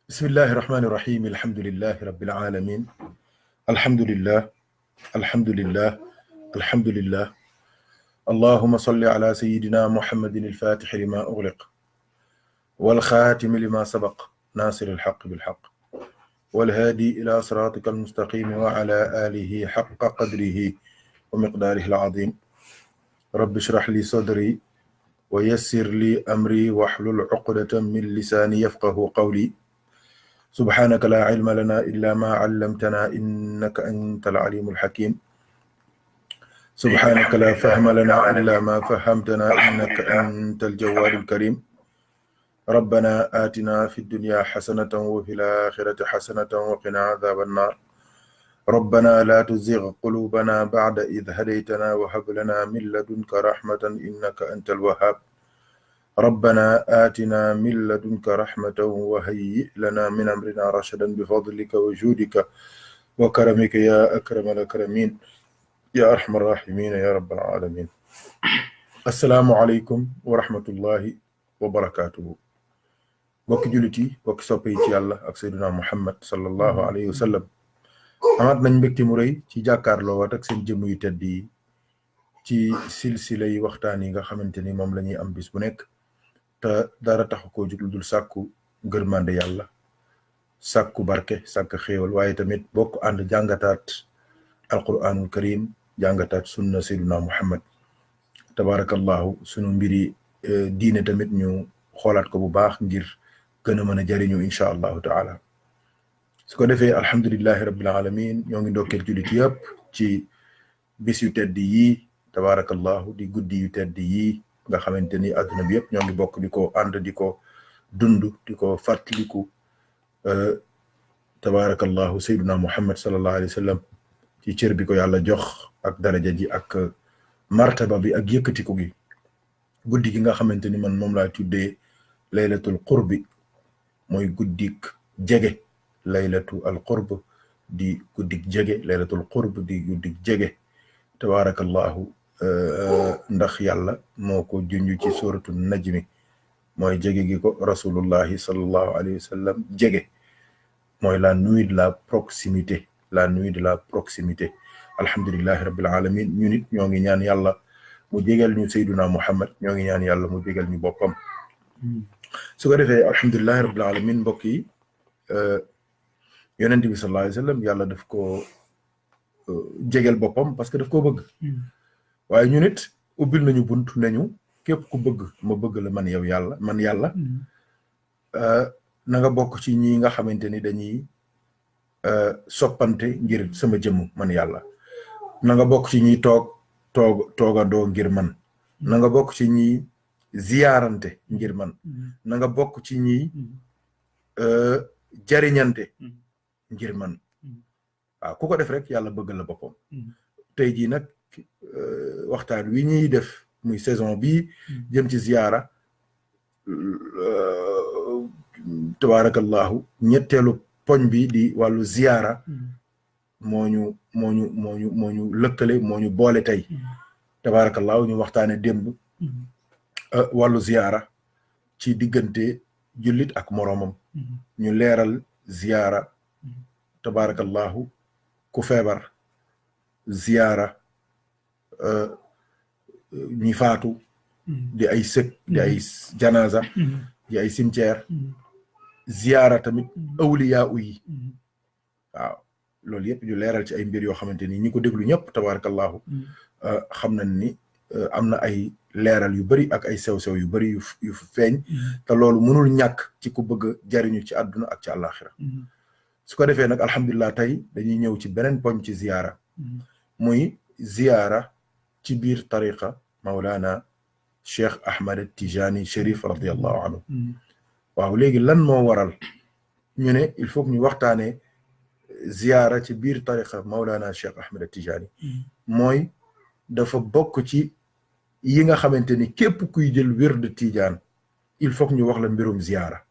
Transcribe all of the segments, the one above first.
بسم الله الرحمن الرحيم الحمد لله رب العالمين الحمد لله الحمد لله الحمد لله اللهم صل على سيدنا محمد الفاتح لما أغلق والخاتم لما سبق ناصر الحق بالحق والهادي إلى صراطك المستقيم وعلى آله حق قدره ومقداره العظيم رب اشرح لي صدري ويسر لي أمري واحلل عقدة من لساني يفقه قولي سبحانك لا علم لنا إلا ما علمتنا إنك أنت العليم الحكيم سبحانك لا فهم لنا إلا ما فهمتنا إنك أنت الجواد الكريم ربنا آتنا في الدنيا حسنة وفي الآخرة حسنة وقنا عذاب النار ربنا لا تزغ قلوبنا بعد إذ هديتنا وهب لنا من لدنك رحمة إنك أنت الوهاب ربنا آتنا من لدنك رحمة وهيئ لنا من أمرنا رشدا بفضلك وجودك وكرمك يا أكرم الأكرمين يا أرحم الراحمين يا رب العالمين السلام عليكم ورحمة الله وبركاته bokki jullit yi bokki soppe yi ci yàlla ak Seydina Muhammad sallallahu alayhi wa sallam amaat nañ mbégte mu rëy ci jàkkaarloo waat ak seen jëmm yu tedd yi ci silsila yi waxtaan yi nga xamante ni moom la ñuy am bis bu nekk te dara taxu koo jug lu dul sàkku ngërmande yàlla sàkku barke sàkk xéewal waaye tamit bokk ànd jàngataat alquranul karim jàngataat sunna Seydina Muhammad tabarakallahu sunu mbiri diine tamit ñu xoolaat ko bu baax ngir gën a mën a jariñu incha allahu taala su ko defee alhamdulillahi rabbil alamin ñoo ngi ndokkeel jullit yëpp ci bis yu tedd yi tabarakallahu di guddi yu tedd yi nga xamante ni adduna bi yëpp ñoo ngi bokk di ko ànd di ko dund di ko fàttaliku tabarakallahu sayyiduna Muhammad sallallahu alayhi wa sallam ci cër bi ko yàlla jox ak daraja ji ak martaba bi ak yëkkatiku gi guddi gi nga xamante ni man moom laa tuddee laylatul qurbi mooy guddik jege laylatu al qurb di guddik jege laylatul qurb di guddik jege tabarakallahu ndax yàlla moo ko junj ci suratu najmi mooy jege gi ko rasulullahi sallallahu alayhi wa sallam jege mooy la nuit de la proximité la nuit de la proximité alhamdulillahi rabbil alamin ñu nit ñoo ngi ñaan yàlla mu jégal ñu Seydina Muhammad ñoo ngi ñaan yàlla mu jégal ñu boppam su ko defee alhamdulillahi rabbil alamin mbokk yi yonent bi sallallahu alayhi wa sallam yàlla daf ko jégal boppam parce que daf ko bëgg waaye ñu nit ubbil nañu bunt nañu képp ku bëgg ma bëgg la man yow yàlla man yàlla na nga bokk ci ñi nga xamante ni dañuy soppante ngir sama jëmm man yàlla na nga bokk ci ñi toogandoo ngir man na nga bokk ci ñi ziyaarante ngir man na nga bokk ci ñi jariñante ngir man waaw ku ko def rek yàlla bëgg la boppam tey jii nag waxtaan wi ñuy def muy saison bi jëm ci ziyaara tabarakallahu ñetteelu poñ bi di wàllu ziyaara moo ñu lëkkale moo ñu boole tey tabarakallahu ñu waxtaane démb wàllu ziyaara ci diggante jullit ak moroomam ñu leeral ziyaara tabarakallahu ku feebar ziyaara ñi faatu di ay sëg di ay janaza di ay cimetière ziyaara tamit awliyaa yi waaw loolu yëpp ñu leeral ci ay mbir yoo xamante ni ñi ko déglu ñëpp tabarakallahu xam nañ ni am na ay leeral yu bari ak ay sew-sew yu bari yu feeñ te loolu mënul ñàkk ci ku bëgg jariñu ci àdduna ak ci àllaaxira su ko defee nag alhamdulilah tey dañuy ñëw ci beneen poñ ci ziyaara muy ziyaara ci biir tariqa Mawlana Cheikh Ahmad Tijani Cherif radiallahu anhu waaw léegi lan moo waral ñu ne il faut que ñu waxtaanee ziyaara ci biir tariqa Mawlana Cheikh Ahmad Tijani mooy dafa bokk ci yi nga xamante ni képp kuy jël wird Tijaan il faut que ñu wax la mbirum ziyaara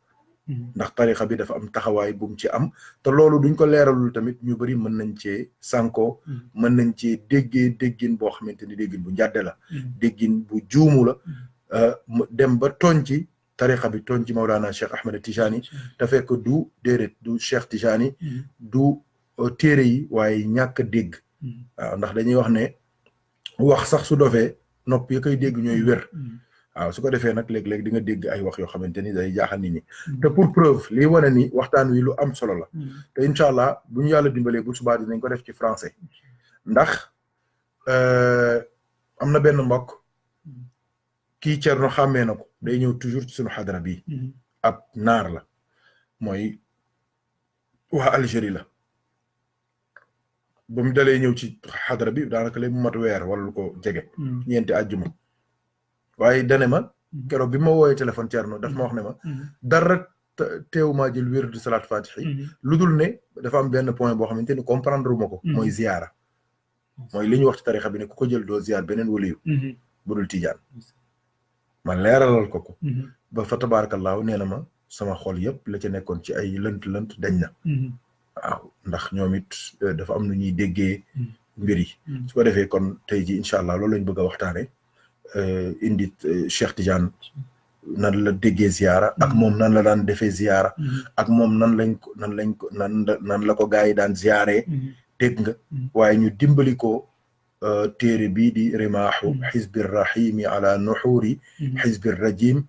ndax tariqa bi dafa am taxawaay bu mu ci am te loolu duñ ko leeralul tamit ñu bari mën nañ cee sànkoo mën nañ cee déggin boo xamante ni déggin bu njàdde la déggin bu juumu la dem ba tooñ ci tariqa bi tooñ ci Mawlana Cheikh Ahmed Tijani te fekk du déedéet du Cheikh Tijani du téere yi waaye ñàkk dégg waaw ndax dañuy wax ne wax sax su dofee nopp yi koy dégg ñooy wér waaw su ko defee nag léeg-léeg di nga dégg ay wax yoo xamante ni day jaaxal nit ñi te pour preuve lii wane ni waxtaan wi lu am solo la te incha allah bu ñu yàlla dimbalee bu subaa dinañ ko def ci français ndax am na benn mbokk kii Cerno xàmmee na ko day ñëw toujours ci suñu xadara bi ab naar la mooy waa Algérie la ba mu dalee ñëw ci xadara bi daanaka léegi mu mat weer wala lu ko jege ñeenti àjjuma waaye dane ma keroog bi ma wooyee téléphone Cerno daf ma wax ne ma dara teewumaa jël wér du salaat fatixi lu dul ne dafa am benn point boo xamante ni comprendre uma ko mooy ziyaara mooy li ñu wax ci tarixa bi ne ku ko jël doo ziyaar beneen waliyu bu dul tijaan ma leeralal ko ba fa tabaarakallaahu nee na ma sama xol yëpp la ca nekkoon ci ay lënt dañ na waaw ndax ñoom it dafa am nu ñuy déggee mbir yi su ko defee kon tey ji incha allah loolu lañ bëgg a waxtaane indi Cheikh Tidiane nan la déggee ziyaara ak moom nan la daan defee ziyaara ak moom nan la ko gars yi daan ziyaaree dégg nga waaye ñu dimbali ko téere bii di rimaaxu xizbi rahimi ala nuxuuri xizbi rajim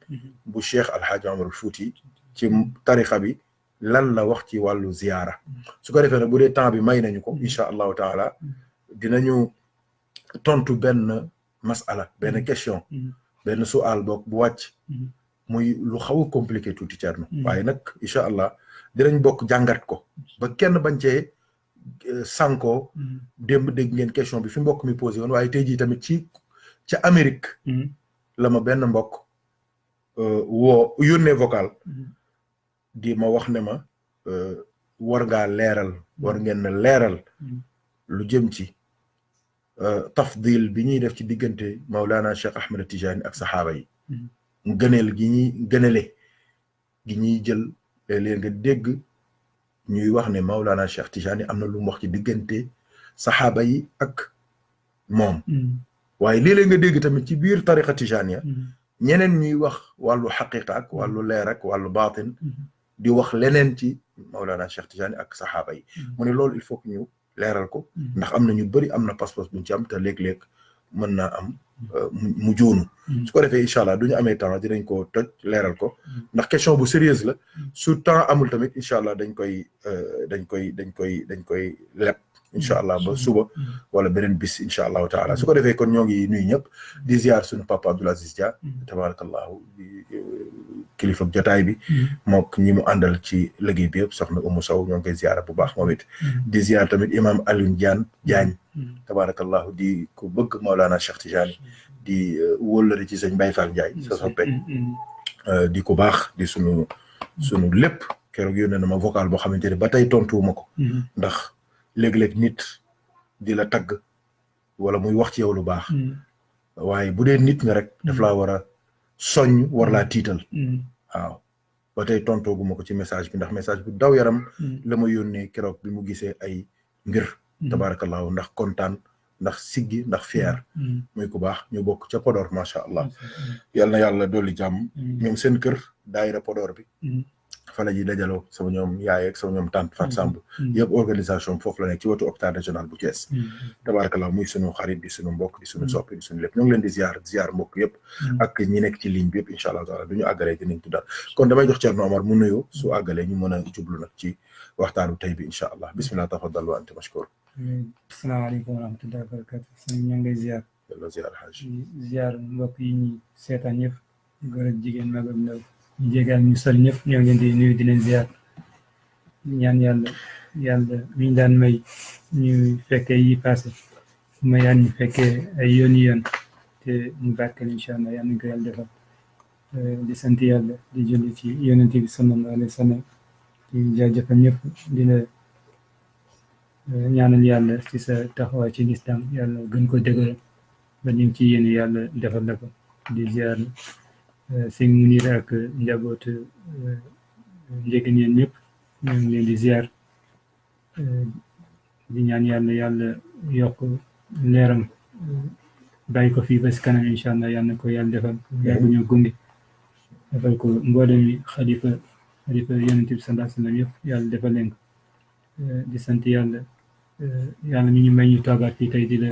bu Cheikh Alxaaji Omar Fuuti ci tarixa bi lan la wax ci wàllu ziyaara su ko defee nag bu dee temps bi may nañu ko incha allahu taala dinañu tontu benn masala benn question benn sual boog bu wàcc muy lu xaw a compliqué tuuti Cerno waaye nag incha allah dinañ bokk jàngat ko ba kenn bañ cee sànkoo démb dégg ngeen question bi fi mbokk mi posé woon waaye tey jii tamit ca Amérique la ma benn mbokk woo yónnee vocal di ma wax ne ma war ngeen na leeral lu jëm ci tafdil bi ñuy def ci diggante Maulana Cheikh Ahmed Tijani ak saxaaba yi gëneel gi ñuy gënale gi ñuy jël léeg-léeg nga dégg ñuy wax ne Maulana Cheikh Tijani am na lu mu wax ci diggante saxaaba yi ak moom waaye léeg-léeg nga dégg tamit ci biir tariqa Tijaniya ñeneen ñuy wax wàllu xaqiqa ak wàllu leer ak wàllu baatin di wax leneen ci Maulana Cheikh Tijani ak saxaaba yi mu ne loolu il faut que ñu leeral ko ndax am na ñu bëri am na pas-pas buñ ci am te léeg-léeg mën naa am mu joonu su ko defee incha allah du ñu amee temps dinañ ko toj leeral ko ndax question bu sérieuse la su temps amul tamit incha allah dañ koy leb incha allah ba suba wala beneen bis incha allahu taala su ko defee kon ñoo ngi nuyu ñëpp di ziar suñu papa Abdoul Aziz Dia tabarakallahu kilifa jotaay bi mook ñi mu àndal ci liggéey bi yëpp soxna Umu Sow ñoo ngi koy ziara bu baax moom it di ziar tamit imam Alioune Diagne tabarakallahu di ko bëgg Maulana Cheikh Tijani di wóllëri ci sëñ Baye Fall Ndiaye sa soppe di ko baax di sunu lépp keroog yónnee na ma vocal boo xamante ne ba tey tontuwuma ko ndax léeg-léeg nit di la tagg wala muy wax ci yow lu baax waaye bu dee nit nga rek daf laa war a soññ war laa tiital waaw ba tey tontooguma ko ci message bi ndax message bu daw yaram la ma yónnee keroog bi mu gisee ay mbir tabarakallahu ndax kontaan ndax siggi ndax fier muy ku baax ñu bokk ca Podor macha allah yal na yàlla dolli jàmm ñoom seen kër daayira Podor bi fala ji dajaloo sama ñoom yaay ak sama ñoom tante Fat Samb yëpp organisation foofu la nekk ci wetu hôpital régional bu Thiès tabarakallah muy sunu xarit di sunu mbokk di sunu soppi di sunu lépp ñoo ngi leen di ziar mbokk yëpp ak ñi nekk ci ligne bi yëpp incha allah taala du ñu àggalee dinañ tuddal kon damay jox Thierno Omar mu nuyu su àggalee ñu mën a jublu nag ci waxtaanu tey bi incha allah bismillah tafaddal wa anta mashkur asalaamaaleykum wa rahmatullahi wa barakatu ñoo ngi ziar yàlla ziar xaaj ziar mbokk yi ñi seetaan ñëpp góor ak jigéen mag ak ndaw ñu jégal ñu sol ñëpp ñoo ngi leen di nuyu di leen ziar ñaan yàlla mi ñu daan may ñu fekkee yi passé mayaan ñu fekkee ay yoon te mu barkeel incha allah yal nañu ko yàlla defal di sant yàlla di julli ci yonent bi sallallahu alayhi wa sallam di jaajëfal ñëpp dina ñaanal yàlla ci sa taxawaay ci lislam yàlla gën ko dëgëral ba ñu ci yéen yàlla defal la ko di ziar sëñ Munir ak njabootu njëgën yéen ñëpp ñoo ngi leen di ziar di ñaan yàlla yokk leeram bàyyi ko fii ba si kanam incha allah yal na ko yàlla defal yàggu ñoo gunge defal ko mboolem mi xalifa yonent bi sallallahu alayhi wa sallam yëpp yàlla defal leen ko di sant yàlla yàlla mi ñu may ñu toogaat fii tey di la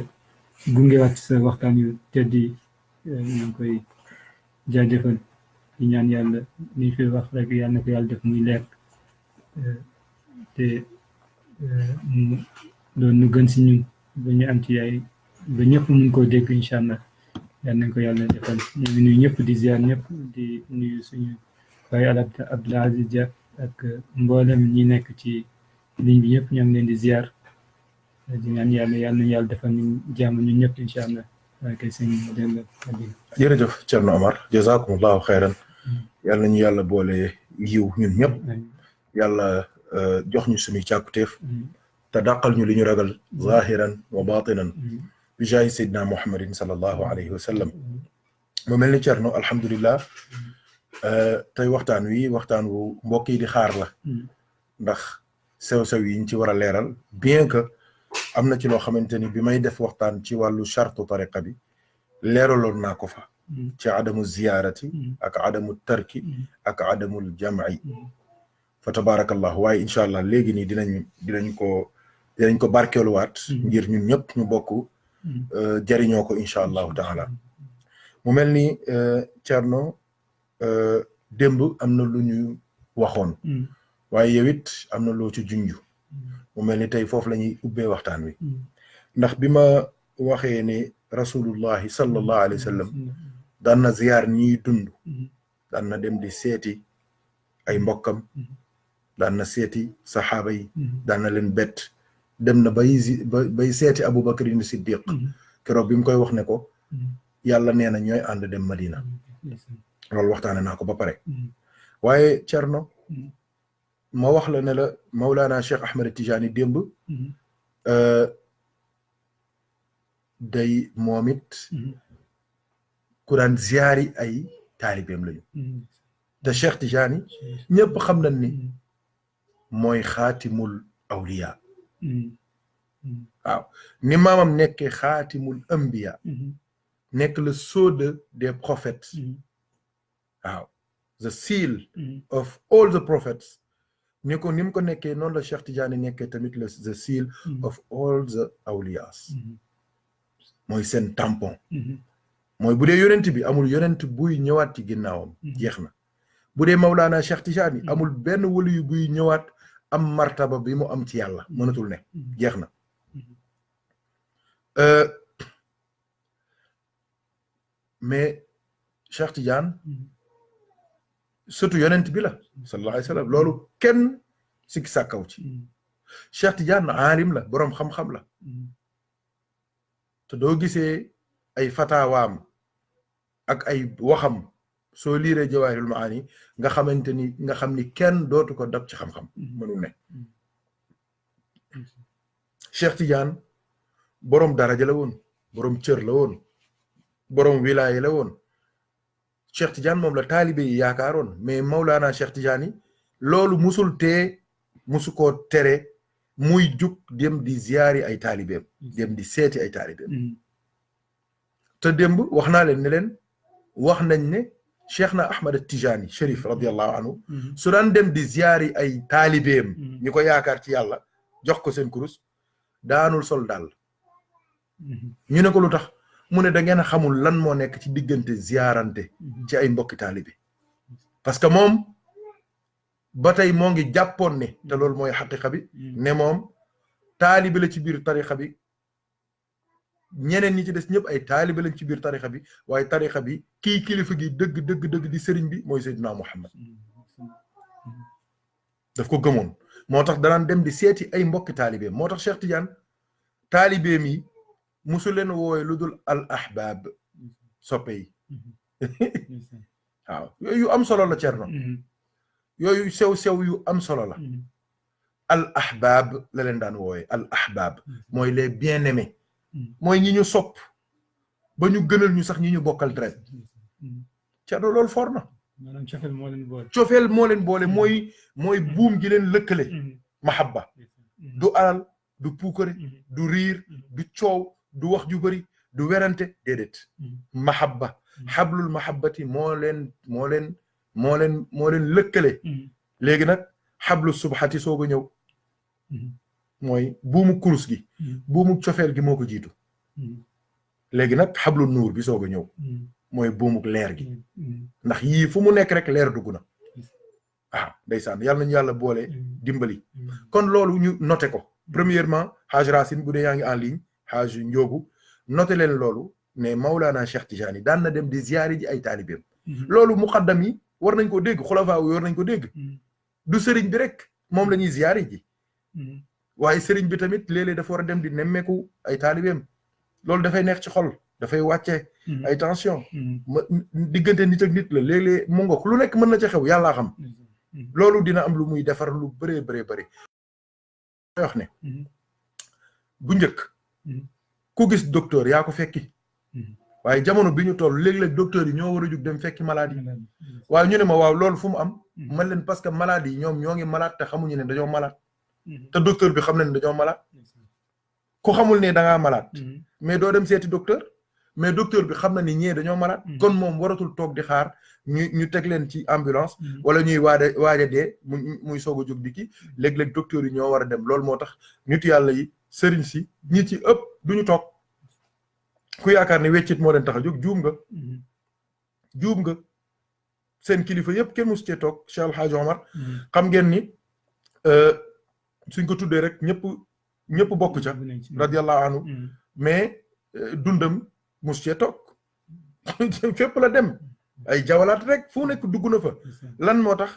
gungewaat sa waxtaan yu tedd yi ñu ngi koy jaajëfal di ñaan yàlla ni fi wax rek yàlla na ko yàlla def muy leer te mu doon nu gën si ñun ba ñu am ci ay ba ñëpp mun koo dégg incha allah yal nañ ko yàlla defal ñu ngi nuyu ñëpp di ziar ñëpp di nuyu suñu baay Abdoul Aziz Dia ak mboolem ñi nekk ci ligne bi ñëpp ñoo ngi leen di ziar di ñaan yàlla nañu yàlla defal ñu jàmm ñun ñëpp incha allah waaye kay sëñ Modèle Fadilou. jërëjëf Thierno Omar jazakumullahu xayran yal nañu yàlla boole yiw ñun ñëpp yàlla jox ñu suñuy càkkutéef te dàqal ñu li ñu ragal zahiran wa batinan bi jaay Seydina Muhammadin sallallahu alayhi wa sallam mu mel ni Thierno alhamdulillah tey waxtaan wu mbokk yi di xaar la ndax sew-sew yi ñu ci war a leeral bien que am na ci loo xamante ni bi may def waxtaan ci wàllu chartu tariqa bi leeraloon naa ko fa ci adamu ziyaarati ak adamu tarki ak adamul jam'i fa tabarakallah waaye incha allah léegi nii dinañ ko barkeeluwaat ngir ñun ñëpp ñu bokk jariñoo ko incha allahu taala mu mel ni Thierno démb am na lu ñu waxoon waaye yow it am na loo ci junju mu mel ni tey foofu la ñuy ubbee waxtaan wi ndax bi ma waxee ne rasulullahi sallallahu alayhi wa sallam daan na ziyaar ñiy dund daan na dem di seeti ay mbokkam daan na seeti saxaaba yi daan na leen bett dem na bay seeti Abubakar ibn Siddiq keroog bi mu koy wax ne ko yàlla nee na ñooy ànd dem Madina loolu waxtaane naa ko ba pare waaye Thierno ma wax la ne la Mawlana Cheikh Ahmed Tijani démb day moom it ku daan ziyaari ay taalibeem lañu te Cheikh Tijani ñëpp xam nañ ni mooy xaatimul awliya waaw ni maamam nekkee xaatimul ambiya nekk le sceau des prophètes waaw the seal of all the prophets ni mu ko nekkee noonu la Cheikh Tidiane nekkee tamit the seal of all the awliyas mooy seen tampon mooy bu dee yonent bi amul yonent buy ñëwaat ci ginnaawam jeex na bu dee Mawlana Cheikh Tidiane amul benn waliyu buy ñëwaat am martaba bi mu am ci yàlla mënatul ne jeex na mais Cheikh Tidiane surtout yonent bi la sallallahu alayhi wa sallam loolu kenn sikki sàkkaw ci Cheikh Tidiane aalim la boroom xam-xam la te doo gisee ay fatawaam ak ay waxam soo liiree Jawaahirul Maani nga xam ni kenn dootu ko dab ci xam-xam mënul ne Cheikh Tidiane boroom daraja la woon boroom cër la woon boroom wilaaya la woon Cheikh Tidiane moom la taalibe yi yaakaaroon mais Mawlana Cheikh Tidiane loolu musu koo tere muy jug dem di ziyaari ay taalibeem dem di seeti ay taalibeem te démb wax naa leen ne leen wax nañ ne Cheikh na Ahmad Tijani Cherif radiyallahu anhu su daan dem di ziyaari ay taalibeem ñi ko yaakaar ci yàlla jox ko seen kurus daanul sol daal ñu ne ko lu tax mu ne da ngeen a xamul lan moo nekk ci diggante ziyaarante ci ay mbokki taalibe parce que moom ba tey moo ngi jàppoon ne te loolu mooy xaqiqa bi ne moom taalibe la ci biir tarixa bi ñeneen ñi ci des ñëpp ay taalibe lañ ci biir tarixa bi waaye tarixa bi kii kilifa gi dëgg di sëriñ bi mooy Seydina Muhammad daf ko gëmoon moo tax danaan dem di seeti ay mbokki taalibeem moo tax Cheikh Tidiane taalibeem yi musu leen woowe lu dul al ahbab soppe yi waaw yooyu yu am solo la Thierno yooyu sew yu am solo la al ahbab la leen daan woowe al ahbab mooy les bien-aimés mooy ñi ñu sopp ba ñu gënal ñu sax ñi ñu bokkal deret Thierno loolu for na maanaam cofeel moo leen boole mooy buum gi leen lëkkale mahabba du alal du puukare du riir du coow du wax ju bari du werante déedéet mahabba hablul mahabbati moo leen moo leen lëkkale léegi nag xablu subhati soog a ñëw mooy buumu kurus gi buumu cofeel gi moo ko jiitu léegi nag xablu nuur bi soog a ñëw mooy buumu leer gi ndax yii fu mu nekk rek leer dugg na waaw ndeysaan yàlla nañu yàlla boole dimbali kon loolu ñu noté ko premièrement Haj Racine bu dee yaa ngi en ligne Haj Ndiogu noté leen loolu ne Maulana Cheikh Tijani daan na dem di ziyaari ji ay taalibeem loolu muqaddam yi war nañ ko dégg xulafaa yi war nañ ko dégg du sëriñ bi rek moom la ñuy ziyaari ji waaye sëriñ bi tamit léeg-léeg dafa war a dem di nemmeeku ay taalibeem loolu dafay neex ci xol dafay wàcce ay tension diggante nit ak nit la léeg-léeg mu ngoog lu nekk mën na ca xew yàllaa xam loolu dina am lu muy defar lu bëree bëree bëri wax ne bu njëkk ku gis docteur yaa ko fekki waaye jamono bi ñu toll léeg-léeg docteur yi ñoo war a jug dem fekki malade yi waaye ñu ne ma waaw loolu fu mu am man leen parce que malade yi ñoom ñoo ngi malade te xamuñu ne dañoo malade te docteur bi xam na ne dañoo malade ku xamul ne da ngaa malade mais doo dem seeti docteur mais docteur bi xam na ni ñee dañoo malade kon moom waratul toog di xaar ñu teg leen ci ambulance wala ñuy waaj a dee muy soog a jóg di ki léeg-léeg docteur yi ñoo war a dem loolu moo tax nit yàlla yi sëriñ si ñi ci ëpp duñu toog ku yaakaar ne weccit moo leen tax a jóg juum nga seen kilifa yëpp kenn musu cee toog Cheikh El Hadj Omar xam ngeen ni suñ ko tuddee rek ñëpp bokk ca radiyallahu anhu mais dundam mus cee toog fépp la dem ay jawalaat rek fu nekk dugg na fa lan moo tax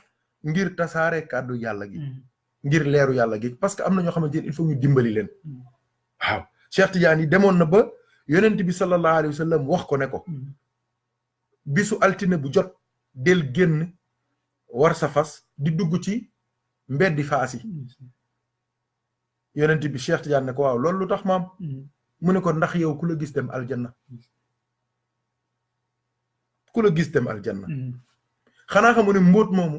ngir tasaare kàddu yàlla gi ngir leeru yàlla gi parce que am na ñoo xamante ne il faut ñu dimbali leen waaw Cheikh Tidiane yi demoon na ba yonent bi sallallahu alayhi wa sallam wax ko ne ko bisu altine bu jot del génn war sa fas di dugg ci mbeddi faas yi yonent bi Cheikh Tidiane ne ko waaw loolu lu tax maam mu ne ko ndax yow ku la gis dem aljanna ku la gis dem aljanna xanaa xamu ne mbóot moomu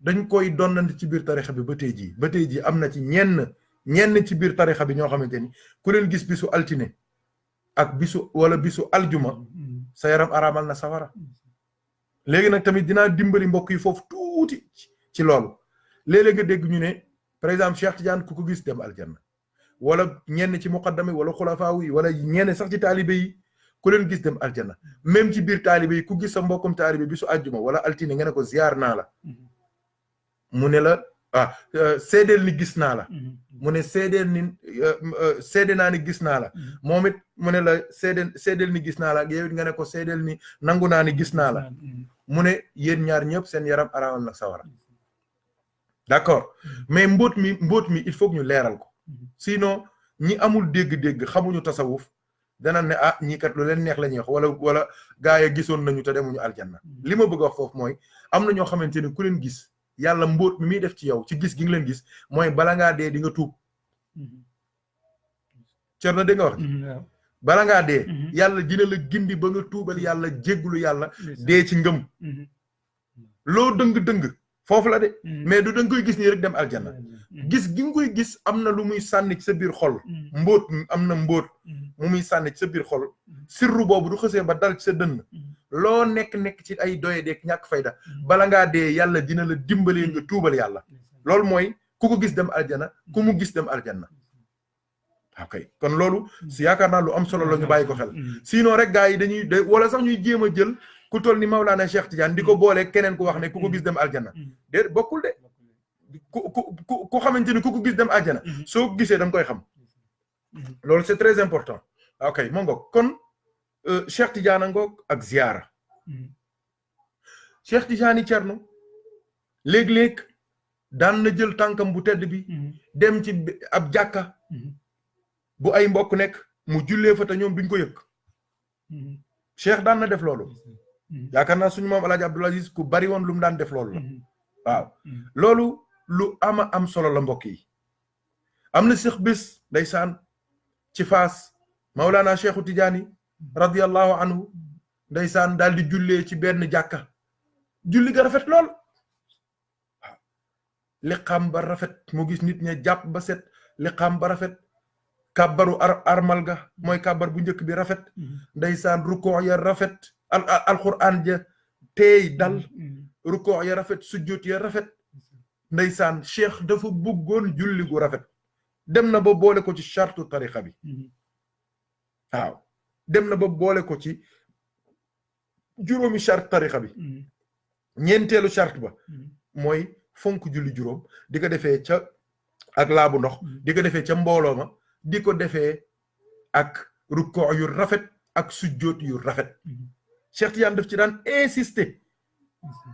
dañ koy donnante ci biir tarixa bi ba tey jii am na ci ñenn ci biir tarixa bi ñoo xamante ni ku leen gis bisu altine ak bisu aljuma sa yaram araamal na sawara léegi nag tamit dinaa dimbali mbokk yi foofu tuuti ci loolu léeg-léeg nga dégg ñu ne par exemple Cheikh Tidiane ku ko gis dem aljanna wala ñenn ci muqaddami wala xulafaa yi wala ñenn sax ci taalibe yi ku leen gis dem aljanna même ci biir taalibe yi ku gis sa mbokkum taalibe bisu àjjuma wala altine nga ne ko ziar naa la mu ne la seedeel ni gis naa la mu ne seede naa ni gis naa la moom it mu ne la seedeel ni gis naa la yow it nga ne ko seedeel ni nangu naa ni gis naa la mu ne yéen ñaar ñëpp seen yaram araamal na sawara d'accord mais mbóot mi il faut que ñu leeral ko sinon ñi amul dégg-dégg xamuñu tasawuf dana ne ñii kat lu leen neex la ñuy wax wala gaa yi gisoon nañu te demuñu aljanna li ma bëgg a wax foofu mooy am na ñoo xamante ne ku leen gis yàlla mbóot mi muy def ci yow ci gis gi nga leen gis mooy bala ngaa dee di nga tuub cer na dégg nga wax bala ngaa dee yàlla dina la gindi ba nga tuubal yàlla jéggulu yàlla dee ci ngëm loo dëng-dëng foofu la de mais du da nga koy gis nii rek dem aljanna gis gi nga koy gis am na lu muy sànni ci sa biir xol mbóot am na mbóot mu muy sànni ci sa biir xol sirru boobu du xësee ba dal ci sa dënn loo nekk ci ay doye deek ñàkk fayda bala ngaa dee yàlla dina la dimbalee nga tuubal yàlla loolu mooy ku ko gis dem aljanna ku mu gis dem aljanna ok kon loolu si yaakaar naa lu am solo la ñu bàyyi ko xel sinon rek gars yi dañuy wala sax ñuy jéem a jël ku toll ni Maulana Cheikh Tidiane di ko boole keneen ku wax ne ku ko gis dem aljanna de bokkul de ku xamante ni ku ko gis dem aljanna soo ko gisee da nga koy xam loolu c'est très important ok moo ngoog kon Cheikh Tidiane ngoog ak ziyaara Cheikh Tidiane Cerno léeg-léeg daan na jël tànkam bu tedd bi dem ci ab jàkka bu ay mbokk nekk mu jullee fa te ñoom duñ ko yëg Cheikh daan na def loolu yaakaar naa suñu maam El Hadj Abdoul Aziz ku bari woon lu mu daan def loolu la waaw loolu lu ama am solo la mbokk yi am na sax bés ndeysaan ci Faas Maulana Cheikhu Tidiane radiyallahu anhu ndeysaan daal di jullee ci benn jàkka julli ga rafet lool waaw liqaam ba rafet mu gis nit ña jàpp ba set liqaam ba rafet kàbbaru armal ga mooy kàbbar bu njëkk bi rafet ndeysaan rukoo ya rafet alquran ja teey dal rukoo ya rafet sujjóot ya rafet ndeysaan cheikh dafa bëggoon julli gu rafet dem na ba boole ko ci chartu tariqa bi waaw dem na ba boole ko ci juróomi charte tariqa bi ñeenteelu charte ba mooy fonk julli juróom di ko defee ca ak laabu ndox di ko defee ca mbooloo ma di ko defee ak rukoo yu rafet ak sujjóot yu rafet Cheikh Tidiane daf ci daan insister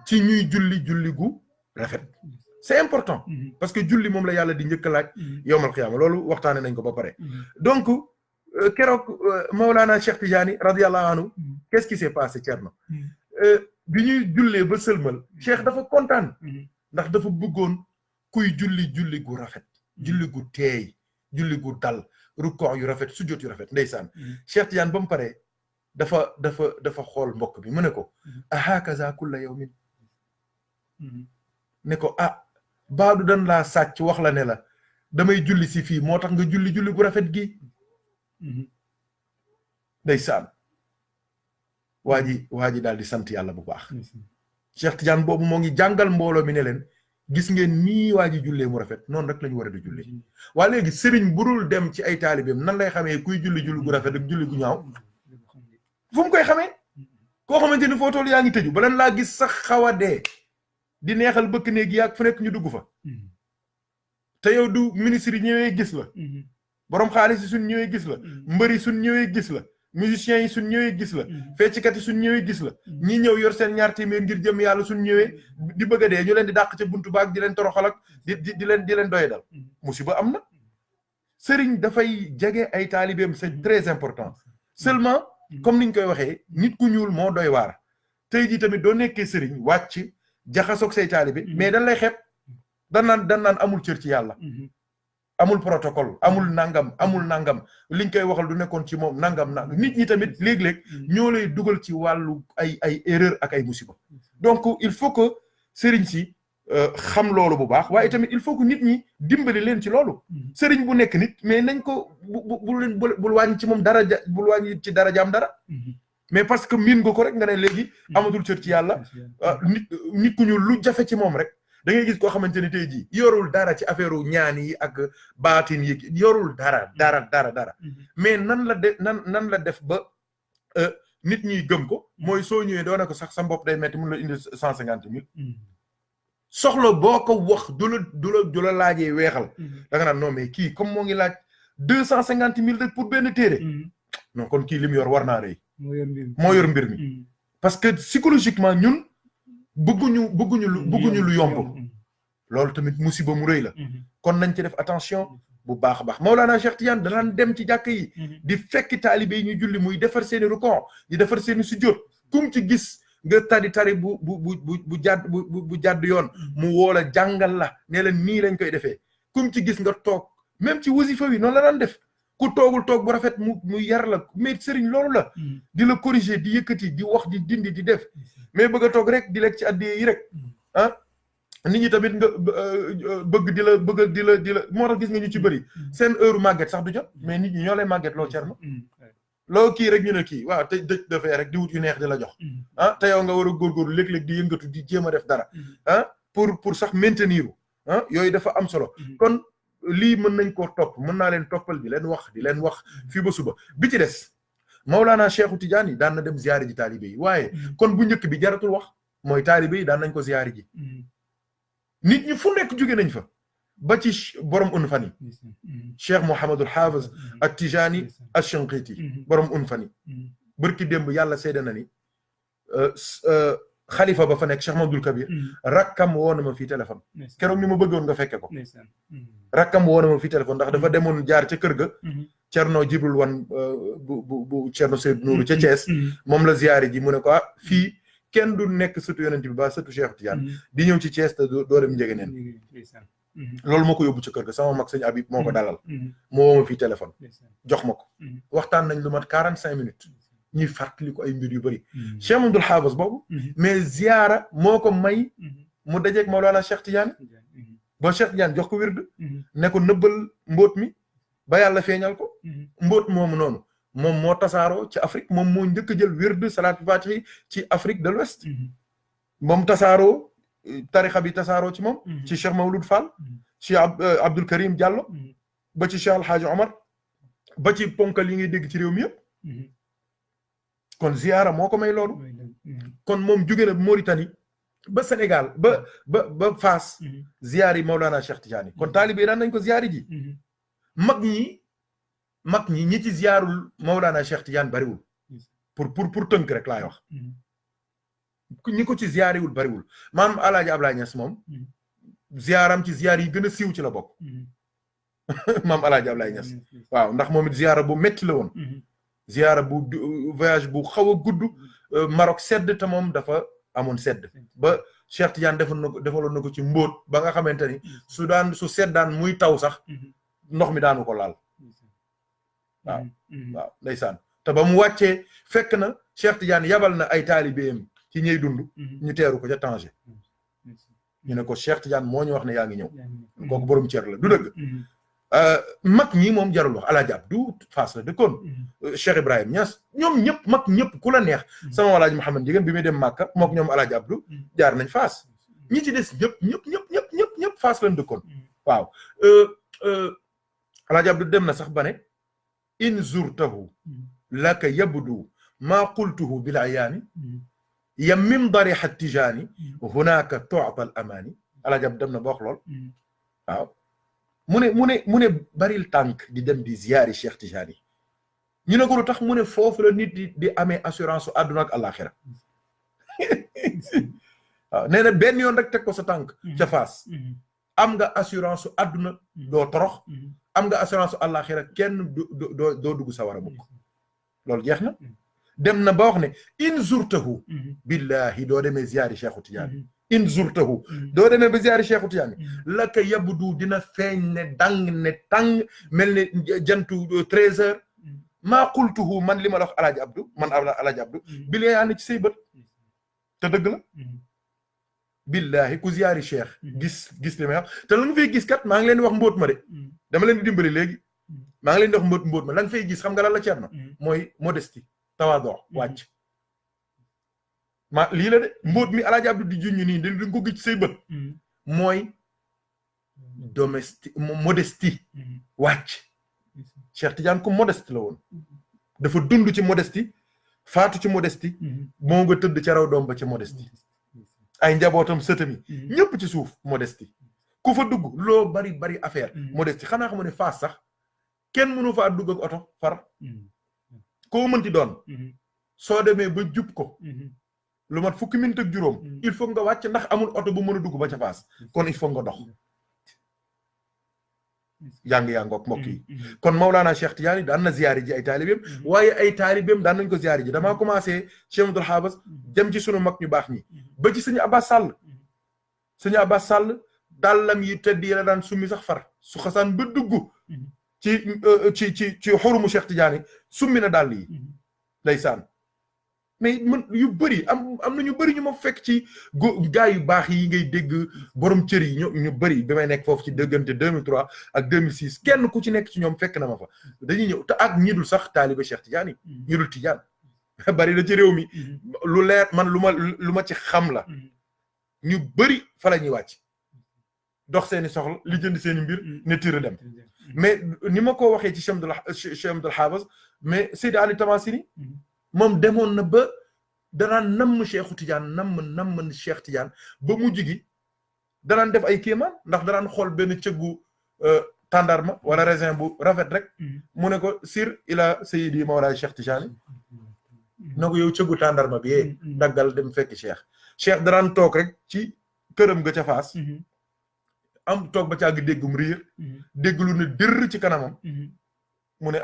ci ñuy julli gu rafet c'est important parce que julli moom la yàlla di njëkk a laaj yowmal xiyaama loolu waxtaane nañ ko ba pare donc keroog Mawlana Cheikh Tidiane radiyallahu anhu qu'est-ce qui s'est passé Thierno bi ñuy jullee ba sëlmal Cheikh dafa kontaan ndax dafa bëggoon kuy julli gu rafet julli gu teey julli gu dal rukoo yu rafet sujjóot yu rafet ndeysaan Cheikh Tidiane ba mu pare dafa xool mbokk bi mu ne ko ahakaza kulla yawmin ne ko baadu dan laa sàcc wax la ne la damay julli si fii moo tax nga julli gu rafet gi ndeysaan waa ji daal di sant yàlla bu baax Cheikh Tidiane boobu moo ngi jàngal mbooloo mi ne leen gis ngeen nii waa ji jullee mu rafet noonu rek la ñu war a di julli waa léegi sëriñ burul dem ci ay taalibeem nan lay xamee kuy julli gu rafet ak julli gu ñaaw fu mu koy xamee koo xamante ni foo toll yaa ngi tëju ba leen laa gis sax xaw a dee di neexal bëkk néeg yi ak fu nekk ñu dugg fa te yow du ministre yi ñëwee gis la borom xaalis yi suñ ñëwee gis la mbër yi suñ ñëwee gis la musiciens yi suñ ñëwee gis la fecckat yi suñ ñëwee gis la ñi ñëw yor seen ñaar téeméer ngir jëm yàlla suñ ñëwee di bëgg a dee ñu leen di dàq ca buntu baag di leen toroxal ak di leen doye dal musiba am na sëriñ dafay jege ay taalibeem c'est très important seulement comme niñ koy waxee nit ku ñuul moo doy waar tey jii tamit doo nekkee sëriñ wàcc jaxasoog say taalibe mais dañ lay xeeb dan naan amul cër ci yàlla amul protocole amul nangam liñ koy waxal du nekkoon ci moom nangam nit ñi tamit léeg-léeg ñoo lay dugal ci wàllu ay erreur ak ay musiba donc il faut que sëriñ si xam loolu bu baax waaye tamit il faut que nit ñi dimbali leen ci loolu sëriñ bu nekk nit mais nañ ko bul wàññi ci moom bul wàññi ci darajaam dara mais parce que miin nga ko rek nga ne léegi amatul cër ci yàlla nit ku ñu lu jafe ci moom rek da ngay gis koo xamante ni tey jii yorul dara ci affaire ñaan yi ak baatin yi yorul dara mais nan la def ba nit ñi gëm ko mooy soo ñëwee doona ko sax sa bopp day metti mun la indi 150,000 soxla boo ko wax du la laajee weexal da nga naan non mais kii comme moo ngi laaj 250,000 rek pour benn téere non kon kii li mu yor war naa rëy moo yor mbir mi parce que psychologiquement ñun bëgguñu lu yomb loolu tamit musiba mu rëy la kon nañ ci def attention bu baax a baax Mawlana Cheikh Tidiane danaan dem ci jàkk yi di fekki taalibe yi ñu julli muy defar seeni rukon di defar seeni sujjóot kum ci gis nga tari bu jàdd yoon mu woola jàngal la ne la nii lañ koy defee kum ci gis nga toog même ci wasifa wi noonu la daan def ku toogul toog bu rafet mu yar la mais sëriñ loolu la di la corriger di yëkkati di wax di dindi di def mais bëgg a toog rek di lekk ci addiye yi rek nit ñi tamit nga bëgg di la moo tax gis nga ñu ci bëri seen heure màgget sax du jot mais nit ñi ñoo lay màgget loo Cerno loo kii rek ñu ne kii waaw te dëj dafee rek di wut yu neex di la jox te yow nga war a góorgóorlu léeg-léeg di yëngatu di jéem a def dara pour sax maintenir yooyu dafa am solo kon lii mën nañ koo topp mën naa leen toppal di leen wax fii ba suba bi ci des Mawlana Cheikhu Tidiane yi daan na dem ziyaari ji taalibe yi waaye kon bu njëkk bi jaratul wax mooy taalibe yi daan nañ ko ziyaari ji nit ñi fu nekk jóge nañ fa ba ci borom unfani Cheikh Mouhamadul Hafiz at-Tijani ash-Shanqiti borom unfani bërki démb yàlla seede na ni xalifa ba fa nekk Cheikh Mamadul Kabir rakkam woo na ma fii téléphone keroog ni ma bëggoon nga fekke ko rakkam woo na ma fii téléphone ndax dafa demoon jaar ca kër ga Cerno Jibril Wan bu Cerno Seydou Nourou ca Thiès moom la ziyaari ji mu ne ko fii kenn du nekk sëtu yonent bi ba sëtu Cheikh Tidiane di ñëw ci Thiès te doo dem njege neen loolu moo ko yóbbu ca kër ga sama mag sëñ Habib moo ko dalal moo woo ma fii téléphone jox ma ko waxtaan nañ lu mat 45 minutes ñuy fàttali ko ay mbir yu bëri Cheikh Mamadou Hafiz boobu mais ziyaara moo ko may mu dajeeg Mawlana Cheikh Tidiane ba Cheikh Tidiane jox ko wird ne ko nëbbal mbóot mi ba yàlla feeñal ko mbóot moomu noonu moom moo tasaaroo ci Afrique moom moo njëkk a jël wird salaatu faatihi ci Afrique de l'Ouest moom tasaaroo tarixa bi tasaaroo ci moom ci Cheikh Mawlud Fall ci Abdul Karim Diallo ba ci Cheikh Alhaaji Omar ba ci ponkal yi ngay dégg ci réew mi yëpp kon ziyaara moo ko may loolu kon moom jóge na Mauritanie ba Sénégal ba Fass ziyaar yi Mawlana Cheikh Tidiane kon taalibe daan nañ ko ziyaari ji mag ñi ñi ci ziyaarul Mawlana Cheikh Tidiane bariwul pour tënk rek laay wax ñi ko ci ziyaariwul bariwul maanaam Alaaji Ablaye Niass moom ziyaaram ci ziyaar yi gën a siiw ci la bokk maam Alaaji Ablaye Niass waaw ndax moom it ziyaara bu metti la woon ziyaara bu voyage bu xaw a gudd Maroc sedd te moom dafa amoon sedd ba Cheikh Tidiane defaloon na ko ci mbóot ba nga xamante ni su seddaan muy taw sax ndox mi daanu ko laal waaw ndeysaan te ba mu wàccee fekk na Cheikh Tidiane yabal na ay taalibeem ci ñey dund ñu teeru ko ca Tanger ñu ne ko Cheikh Tidiane moo ñu wax ne yaa ngi ñëw kooku borom cër la du dëgg mag ñi moom jarul wax Alaaji Abdou Fass la dëkkoon Cheikh Ibrahim Niass ñoom ñëpp mag ñëpp ku la neex sama Alaaji Mouhamed Ndiéguène bi muy dem Màkka mook ñoom Alaaji Abdou jaar nañ Fass ñi ci des ñëpp Fass lañ dëkkoon waaw Alaaji Abdou dem na sax ba ne in zurtahu laka yabdu ma qultuhu bil ayaani yamim dariha tijaani hunaka tu'ta al amaani Alaaji Abdou dem na ba wax lool waaw mu ne baril tànk di dem di ziyaari Cheikh Tidiane ñu ne ko lu tax mu ne foofu la nit di amee assurance su àdduna ak àllaaxira waaw nee na benn yoon rek teg ko sa tànk ca Fass am nga assurance su àdduna doo torox am nga assurance su àllaaxira kenn doo dugg sa war a mukk loolu jeex na dem na ba wax ne in zurtahu billahi doo demee ziyaari Cheikh Tidiane in zurtahu doo demee ba ziyaari Cheikh Tidiane la ka yabdu dina feeñ ne dang ne tàng mel ne jantu 13 heures maa qultuhu man li ma la wax Alaaji Abdou man Alaaji Abdou bi lee yaa ne ci say bët te dëgg la billahi ku ziyaari Cheikh gis li may wax te la nga fay gis kat maa ngi leen di wax mbóot ma de dama leen di dimbali léegi maa ngi leen di wax mbóot ma la nga fay gis xam nga lan la Ceerno mooy modestie tawaadu wàcc lii la de mbóot mi Alaaji Abdou di junñu nii dañ ko gis say bët mooy modestie wàcc Cheikh Tidiane ku modeste la woon dafa dund ci modestie faatu ci modestie moo nga tëdd ca raw doom ba ci modestie ay njabootam sëtami ñëpp ci suuf modestie ku fa dugg loo bari affaire modestie xanaa xam ne Fass sax kenn mënu fa dugg ak oto far koo mënti doon soo demee ba jub ko lu mat fukki minute ak juróom il faut nga wàcc ndax amul oto bu mën a dugg ba ca Fass kon il faut nga dox yaa ngoog mbokk yi kon Mawlana Cheikh Tidiane daan na ziyaari ji ay taalibeem waaye ay taalibeem daan nañ ko ziyaari ji damaa commencé Cheikh Abdoul Habas dem ci sunu mag ñu baax ñi ba ci sëñ Abbas Sall dàllam yi tedd yi la daan summi sax far su xasaan ba dugg ci xurumu Cheikh Tidiane summi na dàll yi ndeysaan mais man yu bëri am na ñu bëri ñu ma fekk ci gaa yu baax yi ngay dégg borom cër yi ñu bëri bi may nekk foofu ci dëggante 2003 ak 2006 kenn ku ci nekk ci ñoom fekk na ma fa dañuy ñëw te ak ñi dul sax taaliba Cheikh Tidiane yi ñi dul Tidiane bari na ci réew mi lu leer man lu ma ci xam la ñu bëri fa la ñuy wàcc dox seeni soxla li jënd seeni mbir ne tira dem mais ni ma ko waxee ci Cheikh Abdoul Habas mais Seydi Ali Tamasini moom demoon na ba danaan namm Cheikh Tidiane namm Cheikh Tidiane ba mujj gi danaan def ay kéemaan ndax danaan xool benn cëggu tàndarma wala raisin bu rafet rek mu ne ko sir ila Seydi Mawlaay Cheikh Tidiane na ko yow cëggu tàndarma bi daggal dem fekk Cheikh danaan toog rek ci këram ga ca Fass am toog ba càgg déggum riir dégg lu ne dërr ci kanamam mu ne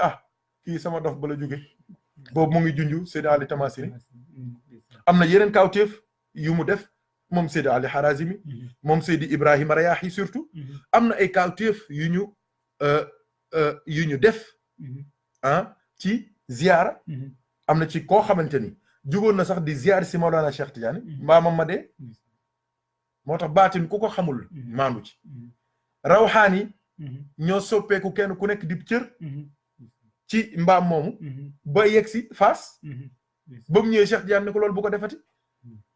kii sama dof ba la jóge boobu mu ngi junju Seydi Ali Tamasini am na yeneen kawteef yu mu def moom Seydi Ali Harazimi moom Seydi Ibrahima Rayahi surtout am na ay kawteef yu ñu def ci ziyaara am na ci koo xamante ni jugoon na sax di ziyaar si Mawlana Cheikh Tidiane mbaamam ma dee moo tax baatin ku ko xamul maandu rawxaan ñoo soppeeku kenn ku nekk di cër ci mbaam moomu ba yegg si Fass ba mu ñëwee Cheikh Tidiane ne ko loolu bu ko defati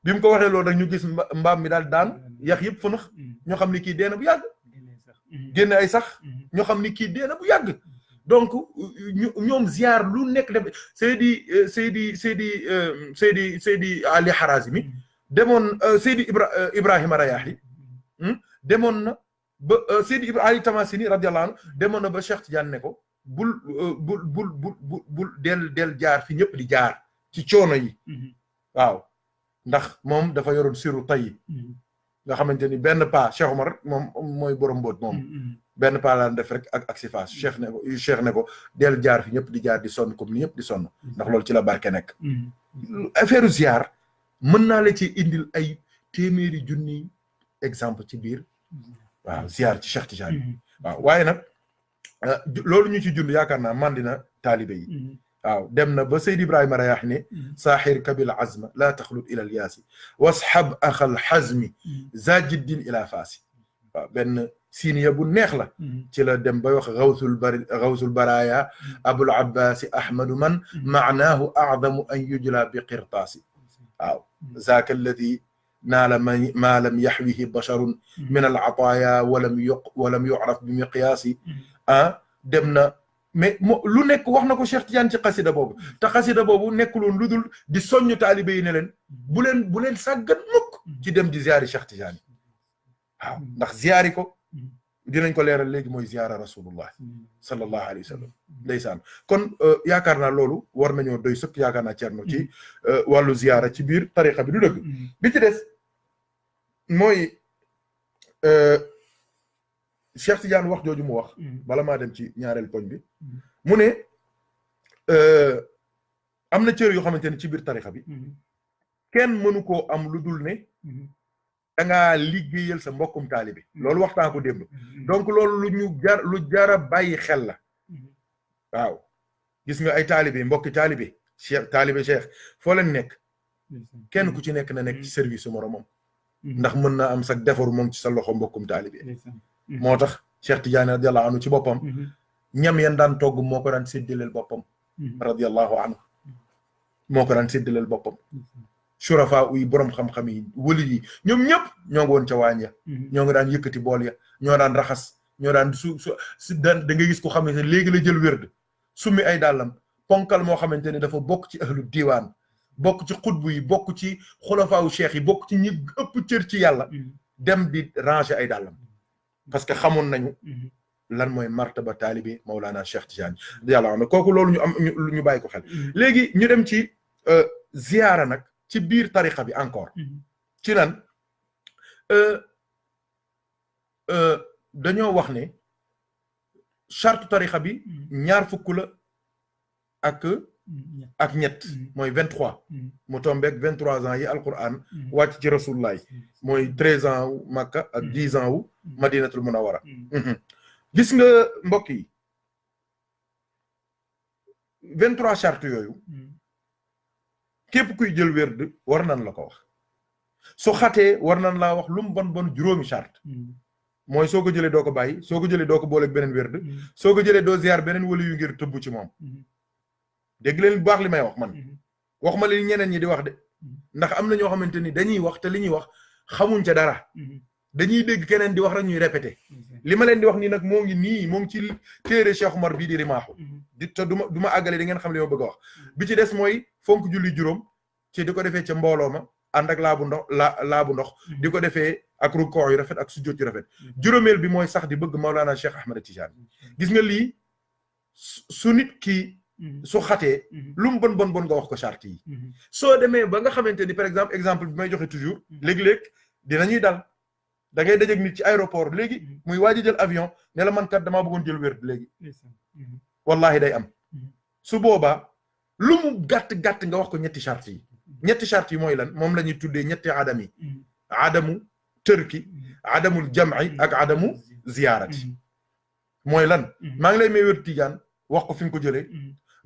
bi mu ko waxee loolu rek ñu gis mbaam mi daal daan yax yëpp fënax ñoo xam ni kii dee na bu yàgg génne ay sax ñoo xam ni kii dee na bu yàgg donc ñoom ziar lu nekk def Seydi Ali Harazimi demoon Seydi Ibrahima Rayahi demoon na ba Seydi Ali Tamasini radiyallahu anhu demoon na ba Cheikh Tidiane ne ko bul del jaar fi ñëpp di jaar ci coono yi waaw ndax moom dafa yoroon siru tay nga xamante ni benn pas Cheikh Omar moom mooy borom mbóot moom benn pas laan def rek ak sifaas Cheikh ne ko del jaar fi ñëpp di jaar di sonn comme ni ñëpp di sonn ndax loolu ci la barke nekk affaire ziar mën naa la ci indil ay téeméeri junni exemple ci biir waaw ziar ci Cheikh Tidiane waaw waaye nag loolu ñu ci jund yaakaar naa mandina taalibe yi waaw dem na ba Seydi Ibrahima Rayaax ne saaxir kabil azma laa taxlut ila al yaasi wasxab axal xazmi za jiddin ila faasi waaw benn siiniya bu neex la ci la dem bay wax gawsul baraya abul abbasi ahmadu man maanaahu acdamu an yujla bi qirtaasi waaw zaaka alladi naala ma lam yaxwihi basharun min al ataaya walam yucraf bi miqyaasi dem na mais lu nekk wax na ko Cheikh Tidiane ci xasida boobu te xasida boobu nekkuloon lu dul di soññ taalibe yi ne leen bu leen sàggan mukk ci dem di ziyaari Cheikh Tidiane waaw ndax ziyaari ko dinañ ko leeral léegi mooy ziyaara rasulullah sallallahu alayhi wa sallam ndeysaan kon yaakaar naa loolu war nañoo doy sëkk yaakaar naa Cerno ci wàllu ziyaara ci biir tariqa bi du dëgg bi ci des mooy Cheikh Tidiane wax jooju mu wax bala maa dem ci ñaareel poñ bi mu ne am na cër yoo xamante ne ci biir tarixa bi kenn mënu koo am lu dul ne da ngaa liggéeyal sa mbokkum taalibe loolu waxtaan ko démb donc loolu lu jara bàyyi xel la waaw gis nga ay taalibe mbokki taalibe cheikh foo leen nekk kenn ku ci nekk na nekk ci service su moromam ndax mën na am sax defaru moom ci sa loxo mbokkum taalibe moo tax Cheikh Tidiane radiyallahu anhu ci boppam ñam yan daan togg moo ko daan séddaleel boppam radiyallahu anhu moo ko daan séddaleel boppam surafa uy borom xam-xam yi wëli yi ñoom ñëpp ñoo ngi woon ca waañ ya ñoo ngi daan yëkkati bool ya ñoo daan raxas ñoo daan daan da nga gis ko xamante ne léegi la jël wérd summi ay dàllam ponkal moo xamante ne dafa bokk ci ahlu diiwaan bokk ci xutbu yi bokk ci xulafaawu cheikh yi bokk ci ñi ëpp cër ci yàlla dem di ranger ay dàllam parce que xamoon nañu lan mooy martaba taalibi Mawlana Cheikh Tidiane yàlla am na kooku loolu ñu bàyyi ko xel léegi ñu dem ci ziyaara nag ci biir tariqa bi encore ci lan dañoo wax ne charte tariqa bi ñaar fukk la ak ñett mooy 23 mu tombeek 23 ans yi alquran wàcc ci rasulullah mooy 13 ans wu Makka ak 10 ans wu Madinatul Munawwara gis nga mbokk yi 23 charte yooyu képp kuy jël wérd war nan la ko wax su xatee war nan laa wax lu mu bon juróomi charte mooy soo ko jëlee doo ko bàyyi soo ko jëlee doo ko booleeg beneen wérd soo ko jëlee doo ziar beneen wali yu ngir tëbb ci moom dégg leen bu baax li may wax man waxuma li ñeneen ñi di wax de ndax am na ñoo xamante ni dañuy wax te li ñuy wax xamuñ ca dara dañuy dégg keneen di wax rek ñuy répété li ma leen di wax nii nag moo ngi ci téere Cheikh Omar bii di rimaaxu di te du ma àggale di ngeen xam li ma bëgg a wax bi ci des mooy fonk julli juróom ci di ko defee ca mbooloo ma ànd ak laabu ndox di ko defee ak rukkoo yu rafet ak sujjóot yu rafet juróomeel bi mooy sax di bëgg Mawlana Cheikh Ahmed Tidiane gis nga lii su nit ki su xatee lu mu bon nga wax ko charte yi soo demee ba nga xamante ni par exemple bi may joxe toujours léeg-léeg dinañuy dal da ngay dajeeg nit ci aéroport léegi muy waaj a jël avion ne la man kat damaa bëggoon jël wér léegi wallahi day am su boobaa lu mu gàtt nga wax ko ñetti charte yi mooy lan moom la ñuy tuddee ñetti adam yi adamu tërki adamul jam'i ak adamu ziyaarati mooy lan maa ngi lay may wér Tijaan wax ko fi nga ko jëlee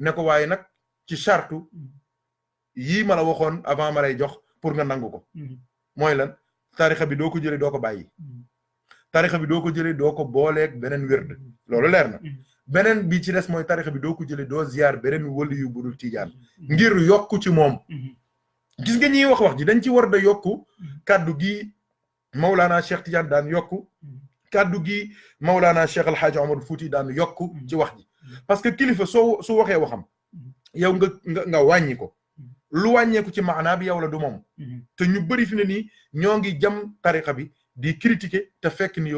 ne ko waaye nag ci charte yii ma la waxoon avant ma lay jox pour nga nangu ko mooy lan tarixa bi doo ko jëlee doo ko bàyyi tarixa bi doo ko jëlee doo ko booleeg beneen wérd loolu leer na beneen bi ci des mooy tarixa bi doo ko jëlee doo ziyaar beneen wali yu budul Tijaan ngir yokku ci moom gis nga ñiy wax ji dañ ci war da yokku kàddu gi Mawlana Cheikh Tidiane daan yokku kàddu gi Mawlana Cheikh El Hadj Omar Fouti daan yokku ci wax ji parce que kilifa su waxee waxam yow nga wàññi ko lu wàññeeku ci maanaa bi yow la du moom te ñu bëri fi ne nii ñoo ngi jam tariqa bi di critiquer te fekk ni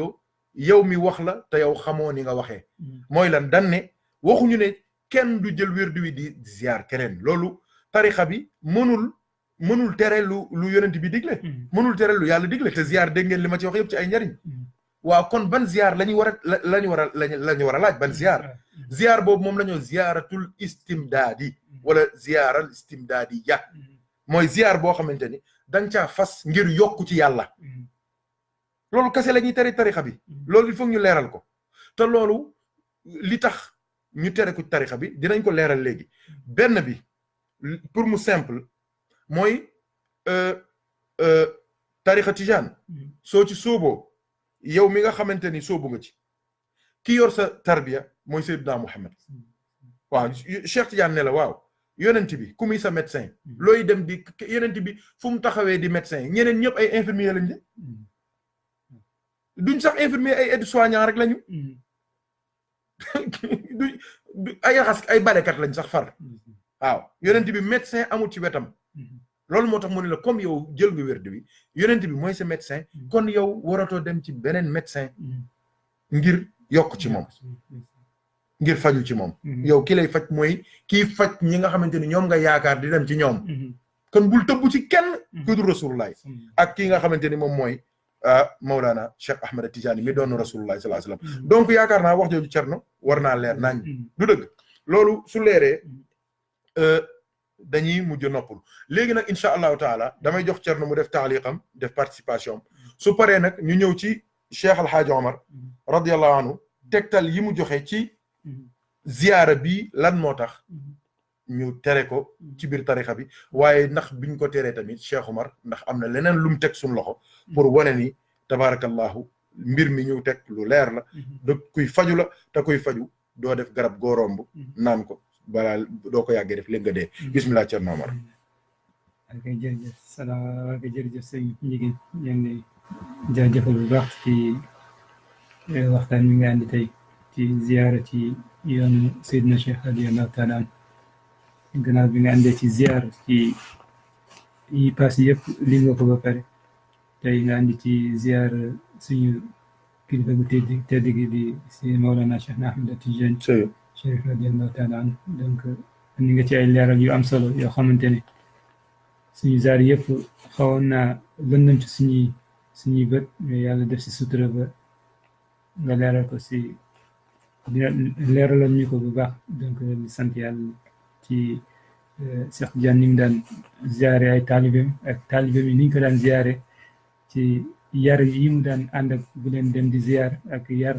yow mi wax la te yow xamoo ni nga waxee mooy lan dan ne waxuñu ne kenn du jël wérdu wi di ziar keneen loolu tariqa bi mënul tere lu yonent bi digle mënul tere lu yàlla digle te ziar dégg ngeen li ma ci wax yëpp ci ay njariñ waaw kon ban ziar lañu war a laaj ban ziar boobu moom la ñoo ziaratul istimdaadi wala ziaral istimdaadi ya mooy ziar boo xamante ni danga caa fas ngir yokku ci yàlla loolu kese la ñuy tere tarixa bi loolu il faut ñu leeral ko te loolu li tax ñu tere ko tarixa bi dinañ ko leeral léegi benn bi pour mu simple mooy tarixa tijaan soo ci sóoboo yow mi nga xamante ni sóobu nga ci ki yor sa tarbiya mooy Seydina Muhammad waaw Cheikh Tidiane ne la waaw yonent bi ku muy sa médecin looy dem di yonent bi fu mu taxawee di médecin ñeneen ñëpp ay infirmier lañ de duñ sax infirmier ay aide-soignant rek lañu du ay raxas ay balekat lañ sax far waaw yonent bi médecin amul ci wetam loolu moo tax mu ne la comme yow jël nga wérdu bi yonent bi mooy sa médecin kon yow waratoo dem ci beneen médecin ngir yokk ci moom ngir faju ci moom yow ki lay faj mooy kii faj ñi nga xamante ni ñoom nga yaakaar di dem ci ñoom kon bul tëbbu ci kenn ku dul rasulullah ak kii nga xamante ni moom mooy Mawlana Cheikh Ahmed Tidiane mi doon rasulullah sallallahu alayhi wasallam donc yaakaar naa wax jooju Cerno war naa leer nañ du dëgg loolu su leeree dañuy mujj noppul léegi nag incha allahu taala damay jox Cerno mu def taaliqam def participation su paree nag ñu ñëw ci Cheikh Al Hadj Omar radiyallahu anhu tegtal yi mu joxe ci ziyaara bi lan moo tax ñu tere ko ci biir tarixa bi waaye ndax biñ ko teree tamit Cheikh Omar ndax am na leneen lu mu teg suñ loxo pour wane ni tabarakallahu mbir mi ñu teg lu leer la da kuy faju la te kuy faju doo def garab goo romb naan ko balaa doo ko yàggee def léegi nga dee bismillah Cerno Omar ok jërëjëf salaam jërëjëf sëñ Njigéen ñu ngi jaajëfal bu baax ci waxtaan mi nga andi tey ci ziyaara ci yoonu Seydina Cheikh radiyallahu taala an gannaaw bi nga andee ci ziyaara ci yi passé yëpp li nga ko ba pare tey nga andi ci ziyaara suñu kilifa bu tedd gi di si Mawlana Cheikh Ahmed Tidiane Chérif radiyallahu taala an donc andi nga ci ay leeral yu am solo yoo xamante ne suñu zaar yëpp xawoon naa lëndëm ci suñuy bët mais yàlla def si sutura ba nga leeral ko si leeralal ñu ko bu baax donc di sant yàlla ci Cheikh Tidiane ni mu daan ziare ay taalibeem ak taalibeem yi ni ñu ko daan ziare ci yar yi mu daan ànd ak bu leen dem di ziar ak yar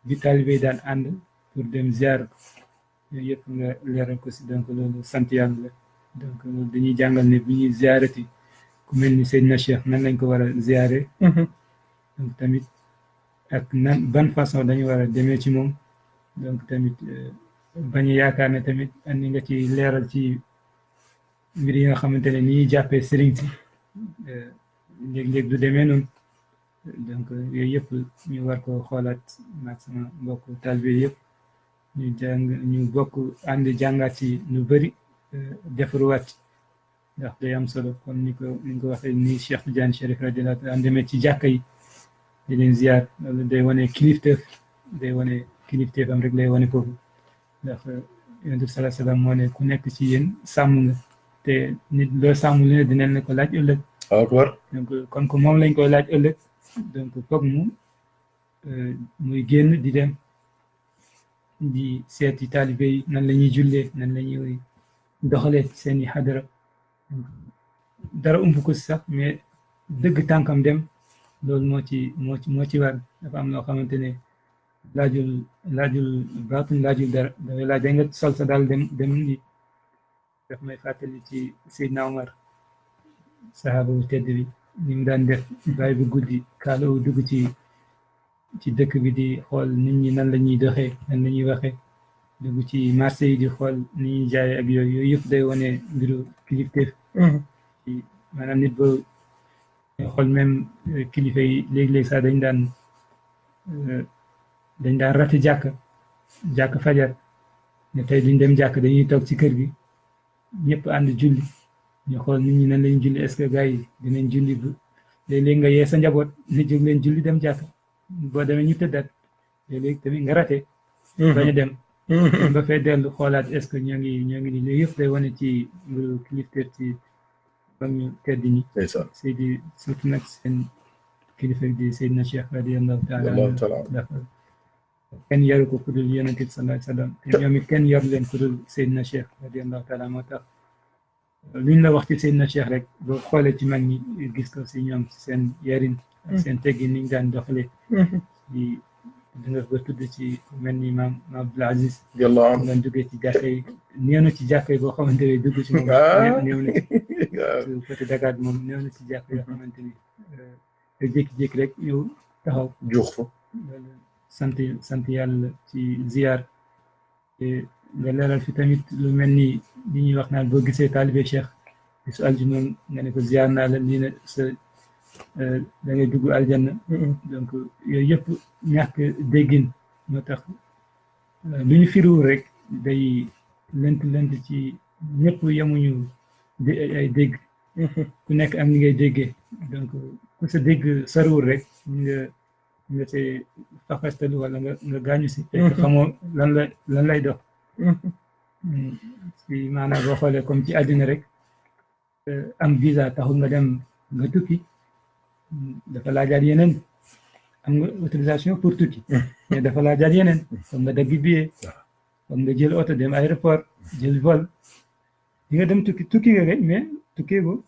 bi taalibe yi daan ànd pour dem ziar yooyu yëpp nga leeral ko si donc loolu sant yàlla la donc loolu dañuy jàngal ne bu ñuy ziarati ku mel ni Seydina Cheikh nan lañ ko war a ziare donc tamit ak nan ban façon dañu war a demee ci moom donc tamit bañ a yaakaar ne tamit andi nga ci leeral ci mbir yi nga xamante ne ni ñuy jàppee sëriñ si léeg-léeg du demee noonu donc yooyu yëpp ñu war ko xoolaat maag sama mbokk taalibe yëpp ñu bokk ànd jàngaat ci lu bëri defaruwaat ndax day am solo comme ni nga ko waxee ni Cheikh Tidiane Chérif radiyallahu taala demee ci jàkka yi di leen ziar loolu day wane kilifteefam rek lay wane foofu ndax Yonent bi sallallahu alayhi wa sallam moo ne ku nekk ci yéen sàmm nga te nit loo sàmm lu ne dinañ la ko laaj ëllëg donc kon ko moom lañ koy laaj ëllëg donc foog muy génn di dem di seeti taalibe yi nan la ñuy jullee nan la ñuy doxalee seen i xadara dara ump ko sax mais dëgg tànkam dem loolu moo ci war dafa am loo xamante ne laajul baatun laajul dara dafay laaj da nga sol sa daal dem ni daf may fàttali ci Seydina Omar sahaaba bu tedd bi ni mu daan def bàyyi bu guddi kaala wu dugg ci dëkk bi di xool nit ñi nan la ñuy doxee nan la ñuy waxee dugg ci marché yi di xool ni ñuy jaayee ak yooyu yëpp day wane mbiru kilifteef maanaam nit ba xool même kilifa yi léegi-léegi sax dañ daan rati jàkk fajar ne tey duñ dem jàkk dañuy toog ci kër gi ñëpp ànd julli ñu xool nit ñi nan lañ julli est-ce que gars yi dinañ julli bu léeg-léeg nga yee sa njaboot ne jóg leen julli dem jàkk boo demee ñu tëddaat léeg-léeg tamit nga rate bañ a dem ba fay dellu xoolaat est-ce que ñoo ngi ni loolu yëpp day wane ci mbiru kilifteef ci ba ñu tedd ñi Seydi surtout nag seen kilifa di Seydina Cheikh radiyallahu taala ndax kenn yaru ko ku dul yonent bi sallallahu alayhi wa sallam te ñoom it kenn yaru leen ku dul Seydina Cheikh radiyallahu taala moo tax luñ la wax ci Seydina Cheikh rek boo xoolee ci mag ñi gis ko si ñoom seen yarin ak seen teggin niñ daan doxalee di nga ko tudd ci mel ni maam Abdul Aziz daan duggee ci jàkka yi néew na ci jàkka yi boo xamante ne dugg ci moom néew na ci côté Dakar bi moom néew na ci jàkka yoo xamante ni te jékki-jékki rek ñëw taxaw juux fa sant yàlla ci ziar te nga leeral fi tamit lu mel ni li ñuy wax naan boo gisee taalibe Cheikh bisu aljuma nga ne ko ziar naa la lii na sa da ngay dugg aljanna donc yooyu yëpp ñàkk déggin moo tax lu ñu firiwul rek day lënt ci ñëpp yemuñu ay dégg ku nekk am ni ngay déggee donc ku sa dégg soriwul rek nga see faxastalu wala nga gaañu si fekk xamoo lan lay dox si maanaam boo xoolee comme ci àddina rek am visa taxul nga dem nga tukki dafa laajaat yeneen am nga autorisation pour tukki mais dafa laajaat yeneen comme nga dagg billet comme nga jël oto dem aéroport jël vol di nga dem tukki nga rek mais tukkee go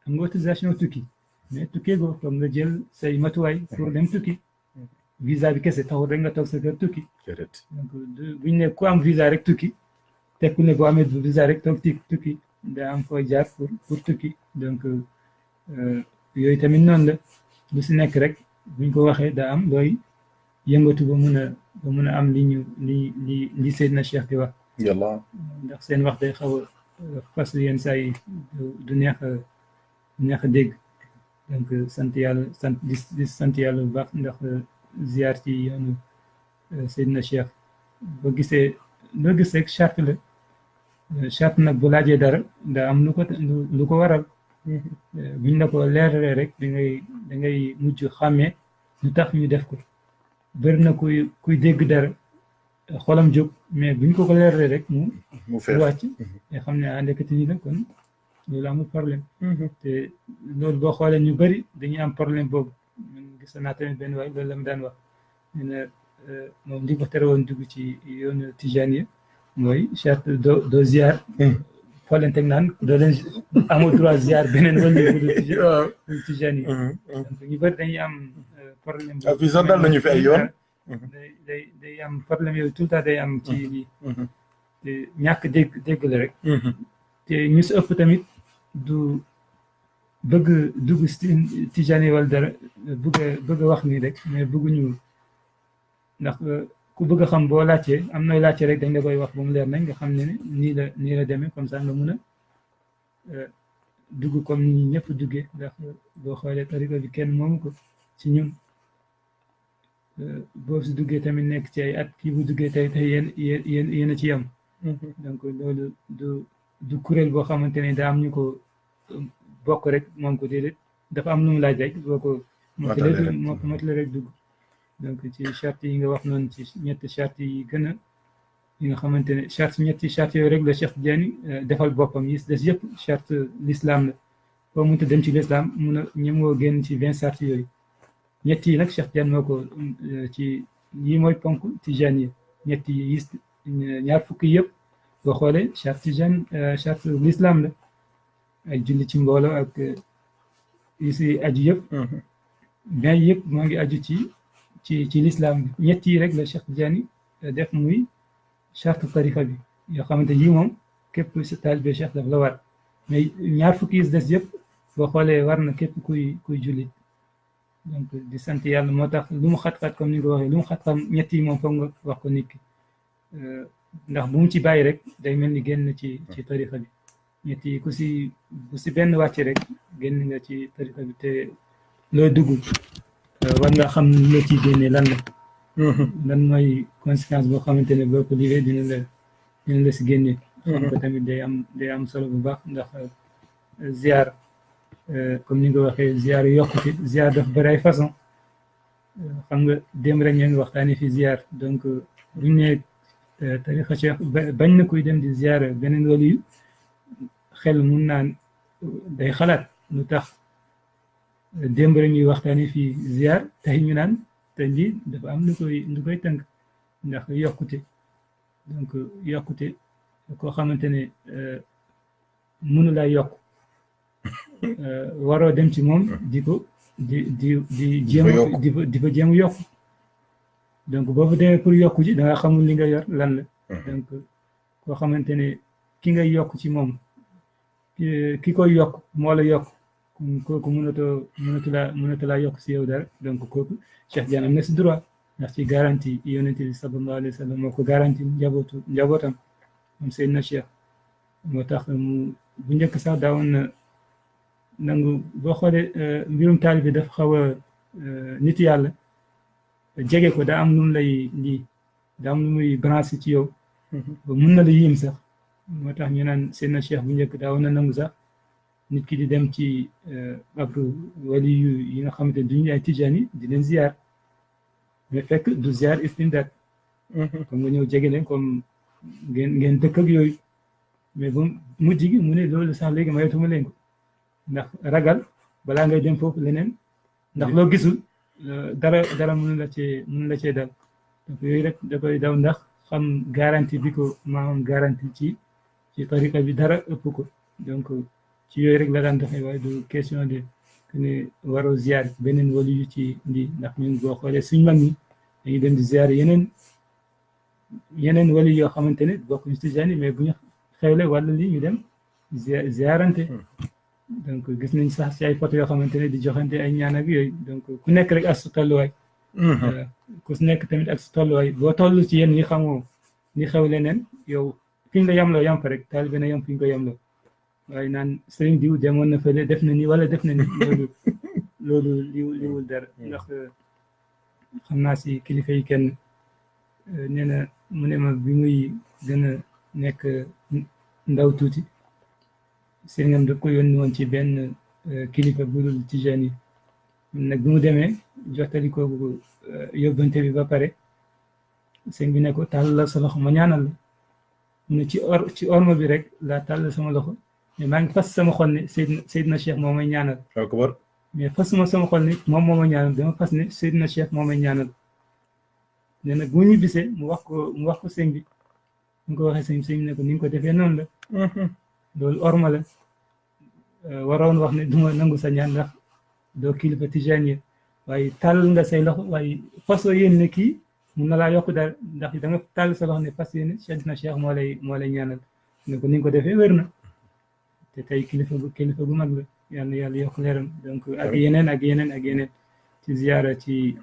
am nga autorisation tukki mais tukkee go comme nga jël say matuwaay pour dem tukki visa bi kese taxul rek nga toog sa kër tukki donc buñ ne ku am visa rek tukki tekku ne boo amee visa rek toog tukki daa am fooy jaar pour tukki donc yooyu tamit noonu la lu si nekk rek buñ ko waxee daa am looy yëngatu ba mun a am li Seydina Cheikh di wax ndax seen wax day xaw a fas yenn saa yi du neex a dégg donc sant yàlla bu baax ndax ziar ci yoonu Seydina Cheikh boo gisee loo gis rek charte la charte nag bu laajee dara daa am lu ko waral buñ la ko leeralee rek da ngay mujj xàmmee lu tax ñu def ko bëri na kuy dégg dara xolam jóg mais buñ ko leeralee rek mu wàcc te xam ne ndekete ni la kon loolu amul problème te loolu boo xoolee ñu bëri dañuy am problème boobu man gis naa tamit benn waay loolu la mu daan wax nee na moom li ko tere woon dugg ci yoonu tijaan yi mooy charte doo ziar foo leen teg naan doo leen amoo droit ziar beneen wala bu tijaan yi donc ñu bëri dañuy am problème boobu fii sax dal nañu fi ay yoon day am problème yooyu tout le temps day am ci lii te ñàkk dégg la rek te ñu si ëpp tamit du bëgg dugg si tijaan yi wala dara bëgg wax nii rek mais bëgguñu ndax ku bëgg a xam boo laajtee am nooy laajte rek dañ la koy wax ba mu leer nañ nga xam ne nii la demee comme ça nga mun a dugg comme ni ñëpp duggee ndax boo xoolee tariqa bi kenn moomu ko ci ñun boo si duggee tamit nekk ci ay at kii bu duggee tey yéen a ci yam donc loolu du kuréel boo xamante ne daa am ñu ko bokk rek moom ko déedéet dafa am lu mu laaj rek boo ko motale rek dugg donc ci charte yi nga wax noonu ci ñetti charte yi gën a yi nga xamante ne ñetti charte yooyu rek la Cheikh Tidiane defal boppam yi des yëpp charte l'islam la boo mënta dem ci l'islam mun a ñëmoo génn ci 20 charte yooyu ñetti yi nag Cheikh Tidiane moo ko ci yi mooy ponk Tidiane yi ñetti yi ñaar fukki yëpp boo xoolee charte Tidiane charte l'islam la ay julli ci mbooloo ak yi si aju yëpp bien yëpp moo ngi aju ci l'islam bi ñett yi rek la Cheikh Tidiane def muy charte tariqa bi yoo xamante yi moom képp si taalibe Cheikh daf la war mais ñaar fukki yi des yëpp boo xoolee war na képp kuy jullit donc di sant yàlla moo tax lu mu xat-xat comme ni nga ko waxee lu mu xat-xam ñett yi moom foog nga wax ko nit ki ndax bu mu ci bàyyi rek day mel ni génn ci tariqa bi ñett yi ku si benn wàcc rek génn nga ci tariqa bi te loo dugg war nga xam loo ciy génne lan la lan mooy conséquence boo xamante ne boo ko liggéey dina la si génne xam ko tamit day am solo bu baax ndax ziar comme ni nga waxee ziar yokkute ziar daf bëri ay façon xam nga démb rek ñoo ngi waxtaanee fi ziar donc buñ ne tariqa cheikh bañ na kuy dem di ziar beneen waliyu xel mun naan day xalaat lu tax démb rek ñuy waxtaanee fii ziar tey ñu naan te lii dafa am lu koy tënk ndax yokkute donc yokkute koo xamante ne mënu laa yokk waroo dem ci moom di fa jéem yokk donc boobu demee pour yokku ji da nga xamul li nga yor lan la donc koo xamante ne ki ngay yokk ci moom ki koy yokk moo la yokk kooku mënatu laa yokk si yow dara donc kooku Cheikh Diagne am na si droit ndax ci garantie yonent bi sallallahu alayhi wa sallam moo ko garantie njabootam moom Seydina Cheikh moo tax bu njëkk sax daawoon na nangu boo xoolee mbirum taalibe bi dafa xaw a nit yàlla jege ko daa am lu mu lay lii daa am lu muy branché ci yow ba mun na la yéem sax moo tax ñu naan Seydina Cheikh bu njëkk daawoon na nangu sax nit ki di dem ci abru wali yi nga xamante ne duñu ay tijaan yi di leen ziar mais fekk du ziar istimdaad comme nga ñëw jege leen comme ngeen dëkk ak yooyu mais bu mujj gi mu ne loolu sax léegi mayatuma leen ko ndax ragal balaa ngay dem foofu leneen ndax loo gisul dara mënu la cee dal donc yooyu rek da koy daw ndax xam garantie bi ko maanaam garantie ci tariqa bi dara ëpp ko donc ci yooyu rek la daan doxee waaye du question de que ne waroo ziar beneen wali yu ci lii ndax ñun boo xoolee suñ mag ñi dañuy dem di ziar yeneen wali yoo xamante ne bokkuñu tijaan mais bu ñu xewle wala lii ñu dem ziarante donc gis nañ sax ci ay photo yoo xamante ne di joxante ay ñaan ak yooyu donc ku nekk rek ak su tolluwaay ku nekk tamit ak su tolluwaay boo toll ci yéen ñi xamoo ñi xew leneen yow fi ñu la yamloo yam fa rek taalibe na yam fi ñu ko yamloo waaye naan sëriñ diw demoon na fële def na ni wala def na ni loolu liwul dara ndax xam naa si kilifa yi kenn nee na mu ne ma bi muy gën a nekk ndaw tuuti sëriñam daf ko yónni woon ci benn kilifa bu dul tijaan yi nag bi mu demee jottali ko yóbbante bi ba pare sëñ bi ne ko tàllal sa loxo ma ñaanal la mu ne ci orma bi rek laa tàllal sama loxo mais maa ngi fas sama xol ne Seydina Cheikh moo may ñaanal mais fasuma sama xol ne moom moo may ñaanal dama fas ne Seydina Cheikh moo may ñaanal ne nag bu ñu bisee mu wax ko sëñ bi mu ko waxee sëñ bi ne ko ni nga ko defee noonu la loolu orma la waroon wax ne duma nangu sa ñaan ndax doo kilifa tijaan waaye tàll nga say loxo waaye fasoo yéen ne kii mun na laa yokk daal ndax da nga tàll sa loxo ne fas yéene Seydina Cheikh moo lay ñaanal ne ko ni nga ko defee wér na te tey kilifa bu mag la yàlla yokk leeram donc ak yeneen ci ziyaara ci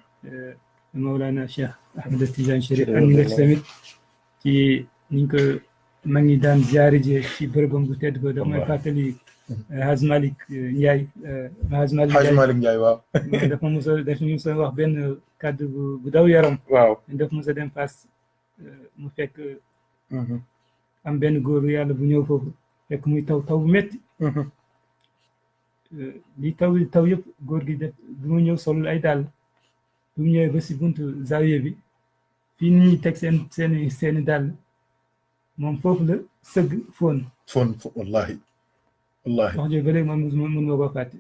Mawlana Cheikh Ahmed Tidiane Chérif ak nga ci tamit ci niñ ko mag ñi daan ziyaari ji ci bërëbam bu tedd ko daf may fàttali Haj Malick Ndiaye waaw dafa mos a wax benn kàddu bu daw yaram waaw daf mos a dem Fass mu fekk am benn góoru yàlla bu ñëw foofu fekk muy taw bu metti li taw yëpp góor gi def bi mu ñëw solul ay dàll bi mu ñëwee ba si buntu zawiya bi fii nit ñi teg seeni dàll moom foofu la sëgg foon wallahi wax jooju ba léegi man mun nga koo fàtte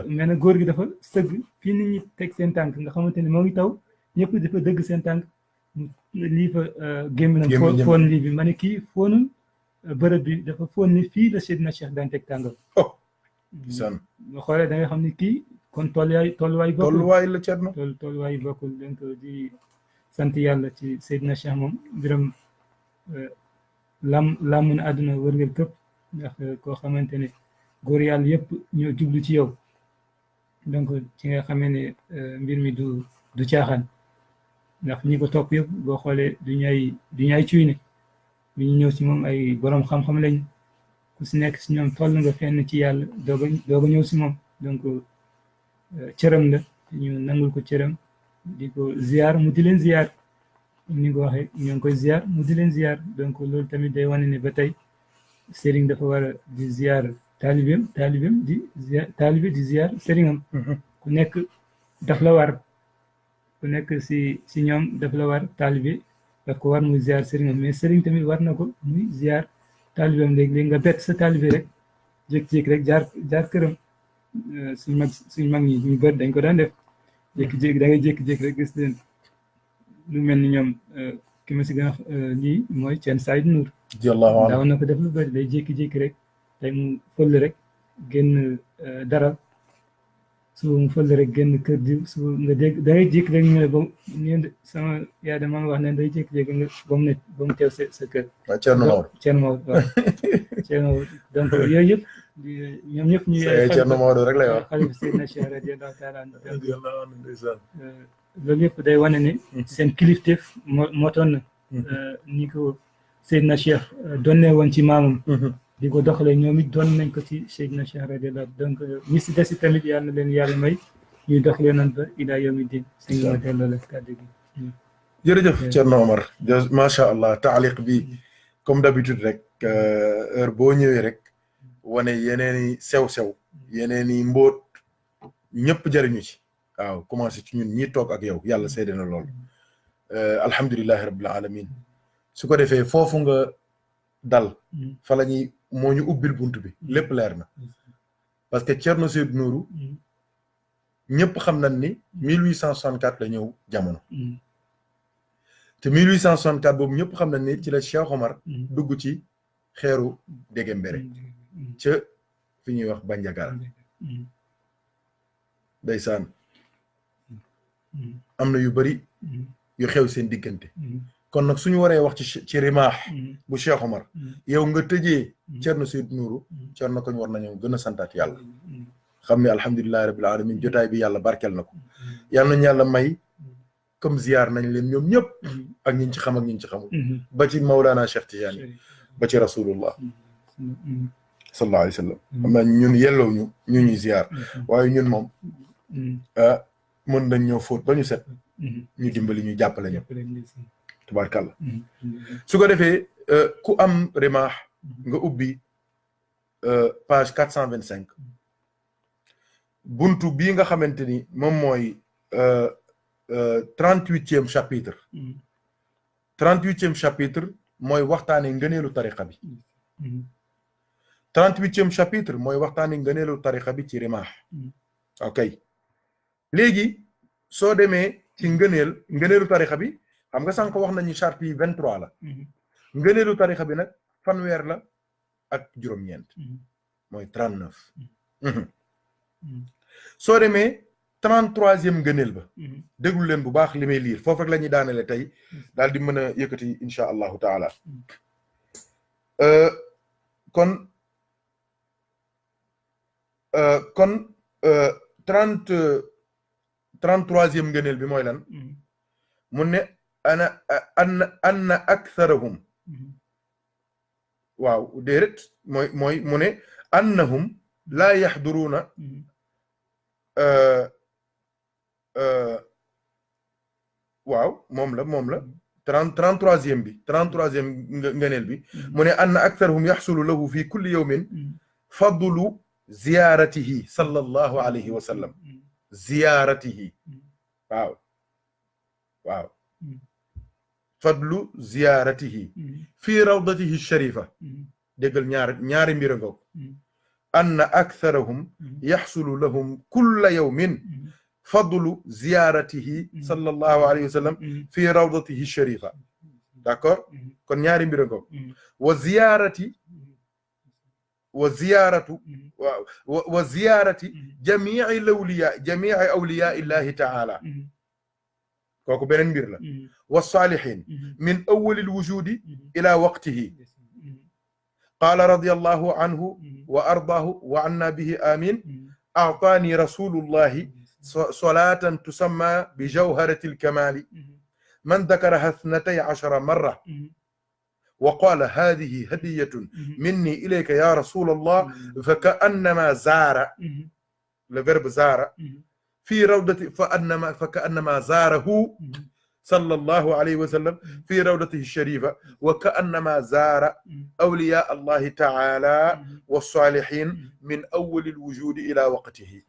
mais nag góor gi dafa sëgg fii nit ñi teg seen tànk nga xamante ne moo ngi taw ñëpp dafa dëgg seen tànk lii fa gémminam foon lii bi ma ne kii foonul bërëb bi dafa foon ni fii la Seydina Cheikh daan teg tàngam nga xoolee da nga xam ne kii kon tolluwaay la Cerno tolluwaay bokkul donc di sant yàlla ci Seydina Cheikh moom mbiram làmm na àdduna wërngël këpp ndax koo xamante ne góor yàlla yëpp ñoo jublu ci yow donc ci nga xamee ne mbir mi du caaxaan ndax ñi ko topp yëpp boo xoolee du ñaay cuy ne bi ñu ñëw ci moom ay borom xam-xam lañ ku si nekk si ñoom toll nga fenn ci yàlla doog a ñëw si moom donc cëram la ñu nangul ko cëram di ko ziar mu di leen ziar ni nga ko waxee ñoo ngi koy ziar mu di leen ziar donc loolu tamit day wane ne ba tey sëriñ dafa war a di ziar taalibeem di ziar taalibe di ziar sëriñam ku nekk daf la war ku nekk si ñoom daf la war taalibe daf ko war muy ziar sëriñam mais sëriñ tamit war na ko muy ziar taalibeem léegi-léegi nga bett sa taalibe rek jékki-jékki rek jaar këram suñ mag ñi ñu bëri dañ ko daan def jékki-jékki da ngay jékki-jékki rek gis leen lu mel ni ñoom ki ma si gën a lii mooy Ceen Saïd Nour daaw na ko def lu bëri day jékki-jékki rek tey mu fëll rek génn dara suba mu fëll rek génn kër diw suba nga dégg da ngay jékki rek ñu ne ba ñeen sama yaay dama wax ne day jékki-jékki nga ba mu teew sa kër Thierno Maodo waaw Thierno Maodo donc yooyu yëpp ñoom ñëpp ñu Thierno Maodo rek lay wax xalifa Seydina Cheikh radiyallahu taala loolu yëpp day wane ne seen kilifteef mootoon na ni ko Seydina Cheikh doonne woon ci maamam di ko doxalee ñoom it doon nañ ko ci Seydina Cheikh radiyallahu donc ñi si des tamit yàlla na leen yàlla may ñuy doxalee noonu ba ilaa yawmi din si nga ma delloo la kàddu gi jërëjëf Thierno Omar macha allah taaliq bi comme d'habitude rek heure boo ñëwee rek wane yeneeni sew-sew yeneeni mbóot ñëpp jëriñu ci waaw commencé ci ñun ñi toog ak yow yàlla seede na lool alhamdulillahi rabbil alamin su ko defee foofu nga dal fa la ñuy moo ñu ubbil bunt bi lépp leer na parce que Thierno Seydou Nourou ñëpp xam nañ ni 1864 la ñëw jamono te 1864 boobu ñëpp xam nañ ni ci la Cheikh Omar dugg ci xeeru Degembere ca fi ñuy wax Bandiagara ndeysaan am na yu bari yu xew seen diggante kon nag suñu waree wax ci rimaax bu Cheikh Omar yow nga tëjee Thierno Seydou Nourou Thierno koñ war nañoo gën a santaat yàlla xam ne alhamdulilahi rabbil alamin jotaay bi yàlla barkeel na ko yàlla nañu yàlla may comme ziyaar nañ leen ñoom ñëpp ak ñi ci xam ak ñi ci xamul ba ci Mawlana Cheikh Tidiane ba ci rasulullah sallallahu alayhi wa sallam xam naa ñun yelloo ñu ñuy ziyaar waaye ñun moom mën nañ ñoo fóot ba ñu set ñu dimbali ñu jàppale ñu tubaarkàlla su ko defee ku am rimaax nga ubbi page 425 buntu bii nga xamante ni moom mooy 38e chapitre 38e chapitre mooy waxtaane ngëneelu tariqa bi 38e chapitre mooy waxtaane ngëneelu tariqa bi ci rimaax ok léegi soo demee ci ngëneelu tariqa bi xam nga sànq wax nañu charte yi 23 la ngëneelu tariqa bi nag fanweer la ak juróom-ñeent mooy 39 soo demee 33e ngëneel ba déglu leen bu baax li may liir foofu rek la ñuy daanele tey daal di mën a yëkkati insha allahu taala kon 33e ngëneel bi mooy lan mu ne anna aktharahum waaw déedéet mooy mu ne annahum laa yaxduruuna waaw moom la 33e bi 33e ngëneel bi mu ne anna aktharahum yaxsulu lahu fi kulli yawmin fadlu ziyaratihi sallallahu alayhi wa sallam ziyaratihi waaw fadlu ziyaratihi fi rawdatihi sharifa déggal ñaari mbir ngoog anna aktharahum yaxsulu lahum kulla yawmin fadlu ziyaratihi sallallahu alayhi wa sallam fi rawdatihi sharifa d'accord kon ñaari mbir ngoog wa ziyarati jamii awliya illahi taala kooku beneen mbir la wa salihin min awwalil wujudi ila waqtihi qaala radiyallahu anhu wa ardaahu wa anna bihi amin a'taani rasulullahi salatan tusamma bi jawharati alkamali man dakaraha 12 marra وقال هذه هدية مني إليك يا رسول الله فكأنما زار le verbe زار في روضة فكأنما زاره صلى الله عليه وسلم في روضته الشريفة وكأنما زار أولياء الله تعالى والصالحين من أول الوجود إلى وقته.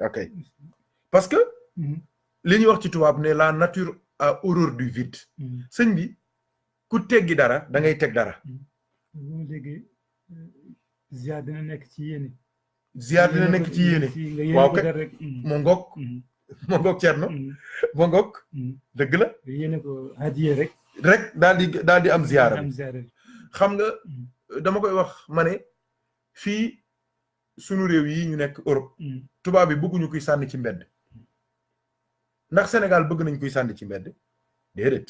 Ok. Parce que li ñu wax ci tubaab ne la nature a horreur du vide. sëñ bi ku teggi dara da ngay teg dara. bu léegi ziar dina nekk ci yéene. ziar dina nekk ci yéene. waaw kay moo ngoog. moo ngoog Thierno. moo ngoog. dëgg la. yéene ko hadiye rek. rek daal di am ziara. xam nga dama koy wax ma ne fii sunu réew yi ñu nekk Europe. tubaab bi bëgguñu kuy sànni ci mbedd. ndax Sénégal bëgg nañ kuy sànni ci mbedd déedéet.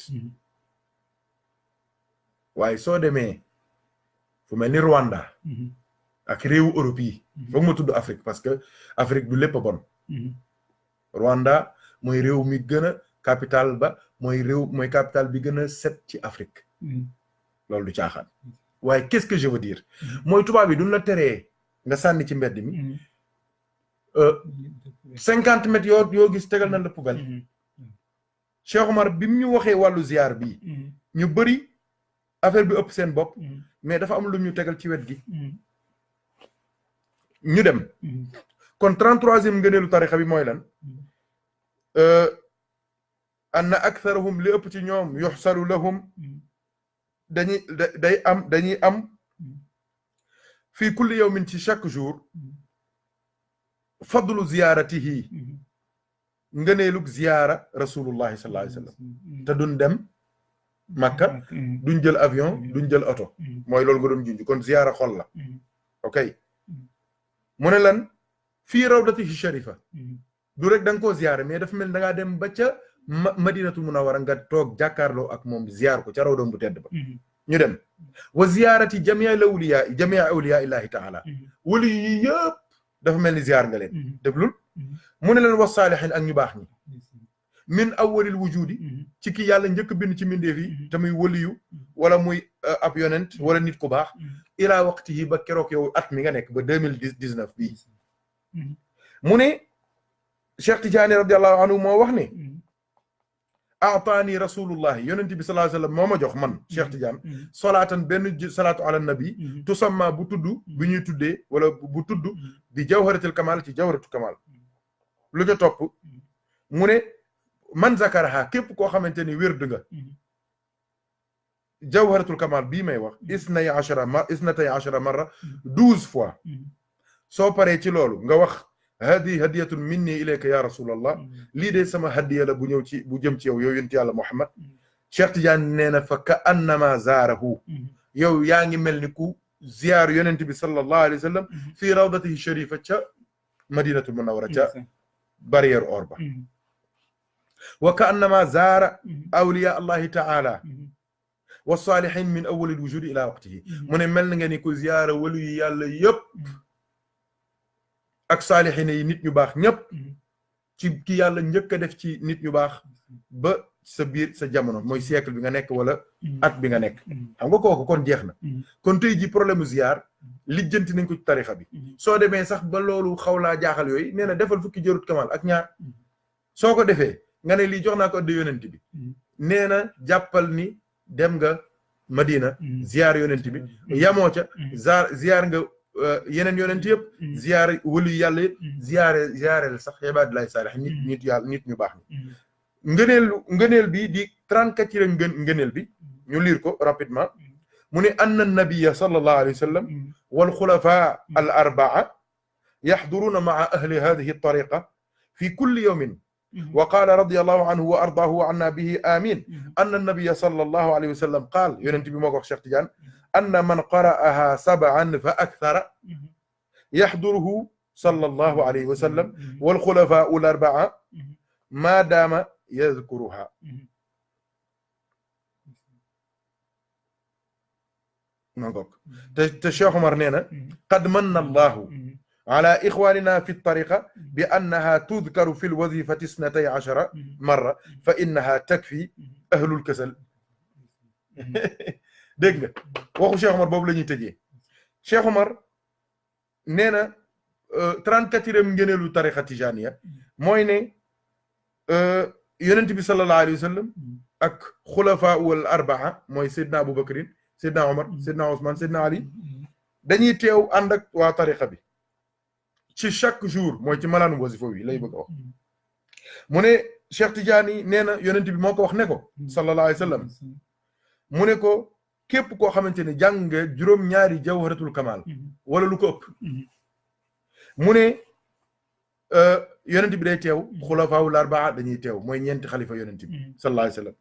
waaye soo demee fu mel ni Rwanda. ak réewu Europe yi. foog ma tudd Afrique parce que Afrique du lépp a bon. Rwanda mooy réew mi gën a capital ba mooy capital bi gën a set ci Afrique. loolu du caaxaan. waaye qu'est-ce que je veux dire. mooy tubaab bi duñ la teree nga sànni ci mbedd mi. 50 mètres yoo gis tegal nañ la poubelle. Cheikh Omar bi mu ñu waxee wàllu ziar bi ñu bëri affaire bi ëpp seen bopp. mais dafa am lu ñu tegal ci wet gi. ñu dem. kon 33e ngëneelu tarixa bi mooy lan. anna aktharuhum li ëpp ci ñoom yuxsalu lahum dañuy am fii kulli yawmin ci chaque jour fadlu ziyaaratihi ngëneelug ziyaara rasulullahi sallallahu alayhi wa sallam te duñ dem Makka duñ jël avion duñ jël oto mooy loolu nga doon junj kon ziyaara xol la. ok mu ne lan fii rawdatihi sharifa du rek da nga koo ziyaara mais dafa mel da ngaa dem ba ca madinatul munawwara nga toog jàkkaarloo ak moom ziyaar ko ca rawdoom bu tedd ba. ñu dem wa ziyaarati jamii awliyaa illahi taala wali yi yëpp dafa mel ni ziyaar nga leen. déglul mu ne leen wa saalihin ak ñu baax ñi min awwalil wujudi ci ki yàlla njëkk bind ci mbindeef yi te muy waliyu wala muy ab yonent wala nit ku baax ilaa waqti yi ba keroog yow at mi nga nekk ba 2019 bii. mu ne Cheikh Tidiane radiallahu anhu moo wax ne aataani rasulullahi yonent bi sallallahu alayhi wa sallam moo ma jox man Cheikh Tidiane salaatan benn salaatu ala nabi tusamma bu tudd bi ñuy tuddee wala bu tudd bi jawharatul kamal ci jawharatul kamal lu ca topp mu ne man zakaraha képp koo xamante ni wérd nga jawharatul kamal bii may wax isnatay ashara marra 12 fois soo paree ci loolu nga wax hadi hadiyatun minni ilayka ya rasulallah lii de sama hadiya la bu jëm ci yow yonent yàlla Muhammad. Cheikh Tidiane nee na fa ka annama zaarahu yow yaa ngi mel ni ku ziyaar yonent bi sallallahu alayhi wa sallam fii rawdatihi sharifa ca madinatul munawwara ca barrière or ba. wa ka annama zaara awliya allahi taala wa salihin min awwalil wujudi ila waqtihi mu ne mel na nga ni ku ziyaara walu yi yàlla yëpp ak saalixine yi nit ñu baax ñëpp ci ki yàlla njëkk a def ci nit ñu baax ba sa biir sa jamono mooy siècle bi nga nekk wala at bi nga nekk. xam nga kooku kon jeex na. kon tey ji problème ziar lijjanti nañ ko ci tarixa bi. soo demee sax ba loolu xaw laa jaaxal yooyu nee na defal fukki jërut kamal ak ñaar soo ko defee nga ne lii jox naa ko addi yonent bi nee na jàppal ni dem nga Madina ziar yonent bi yamoo ca ziar nga yeneen yonent yëpp ziyaare wëlu yàlla yëpp ziyaareel sax ibaadillahi saalih nit yàlla nit ñu baax ni ngëneel bi di 34 ngëneel bi ñu liir ko rapidement mu ne anna nabiyya sallallahu alayhi wa sallam wal xulafa al arbaa yaxduruuna maa ahli hadihi tariqa fi kulli yawmin wa qaala radiyallahu anhu wa ardaahu wa anna bihi amin anna nabiyya sallallahu alayhi wa sallam qaal yonent bi moo ko wax Cheikh Tidiane anna man qara'aha sab'an fa akthara yaxduruhu sallallahu alayhi wa sallam wal xulafaa'u al arba'a ma daama yadhkuruha. te Cheikh Omar nee na qad manna allahu ala ixwanina fi tariqa bi annaha tudkaru fi lwazifati 12 marra fa innaha takfi ahlul kasal dégg nga waxu Cheikh Omar boobu la ñuy tëjee Cheikh Omar nee na 34e ngëneelu tariqa tijaniya mooy ne yonent bi sallallahu alayhi wa sallam ak xulafa wal arbaa mooy Seydina Aboubacrin Seydina Omar Seydina Ousmane Seydina Ali dañuy teew ànd ak waa tariqa bi ci chaque jour mooy ci malaanu wasifa wi lay bëgg a wax mu ne Cheikh Tidiane nee na yonent bi moo ko wax ne ko sallallahu alayhi wa sallam mu ne ko képp koo xamante ne jàng nga juróom-ñaari jawharatul kamal wala lu ko ëpp mu ne yonent bi day teew xulafaawul arbaa dañuy teew mooy ñeenti xalifa yonent bi sallallahu alayhi wa sallam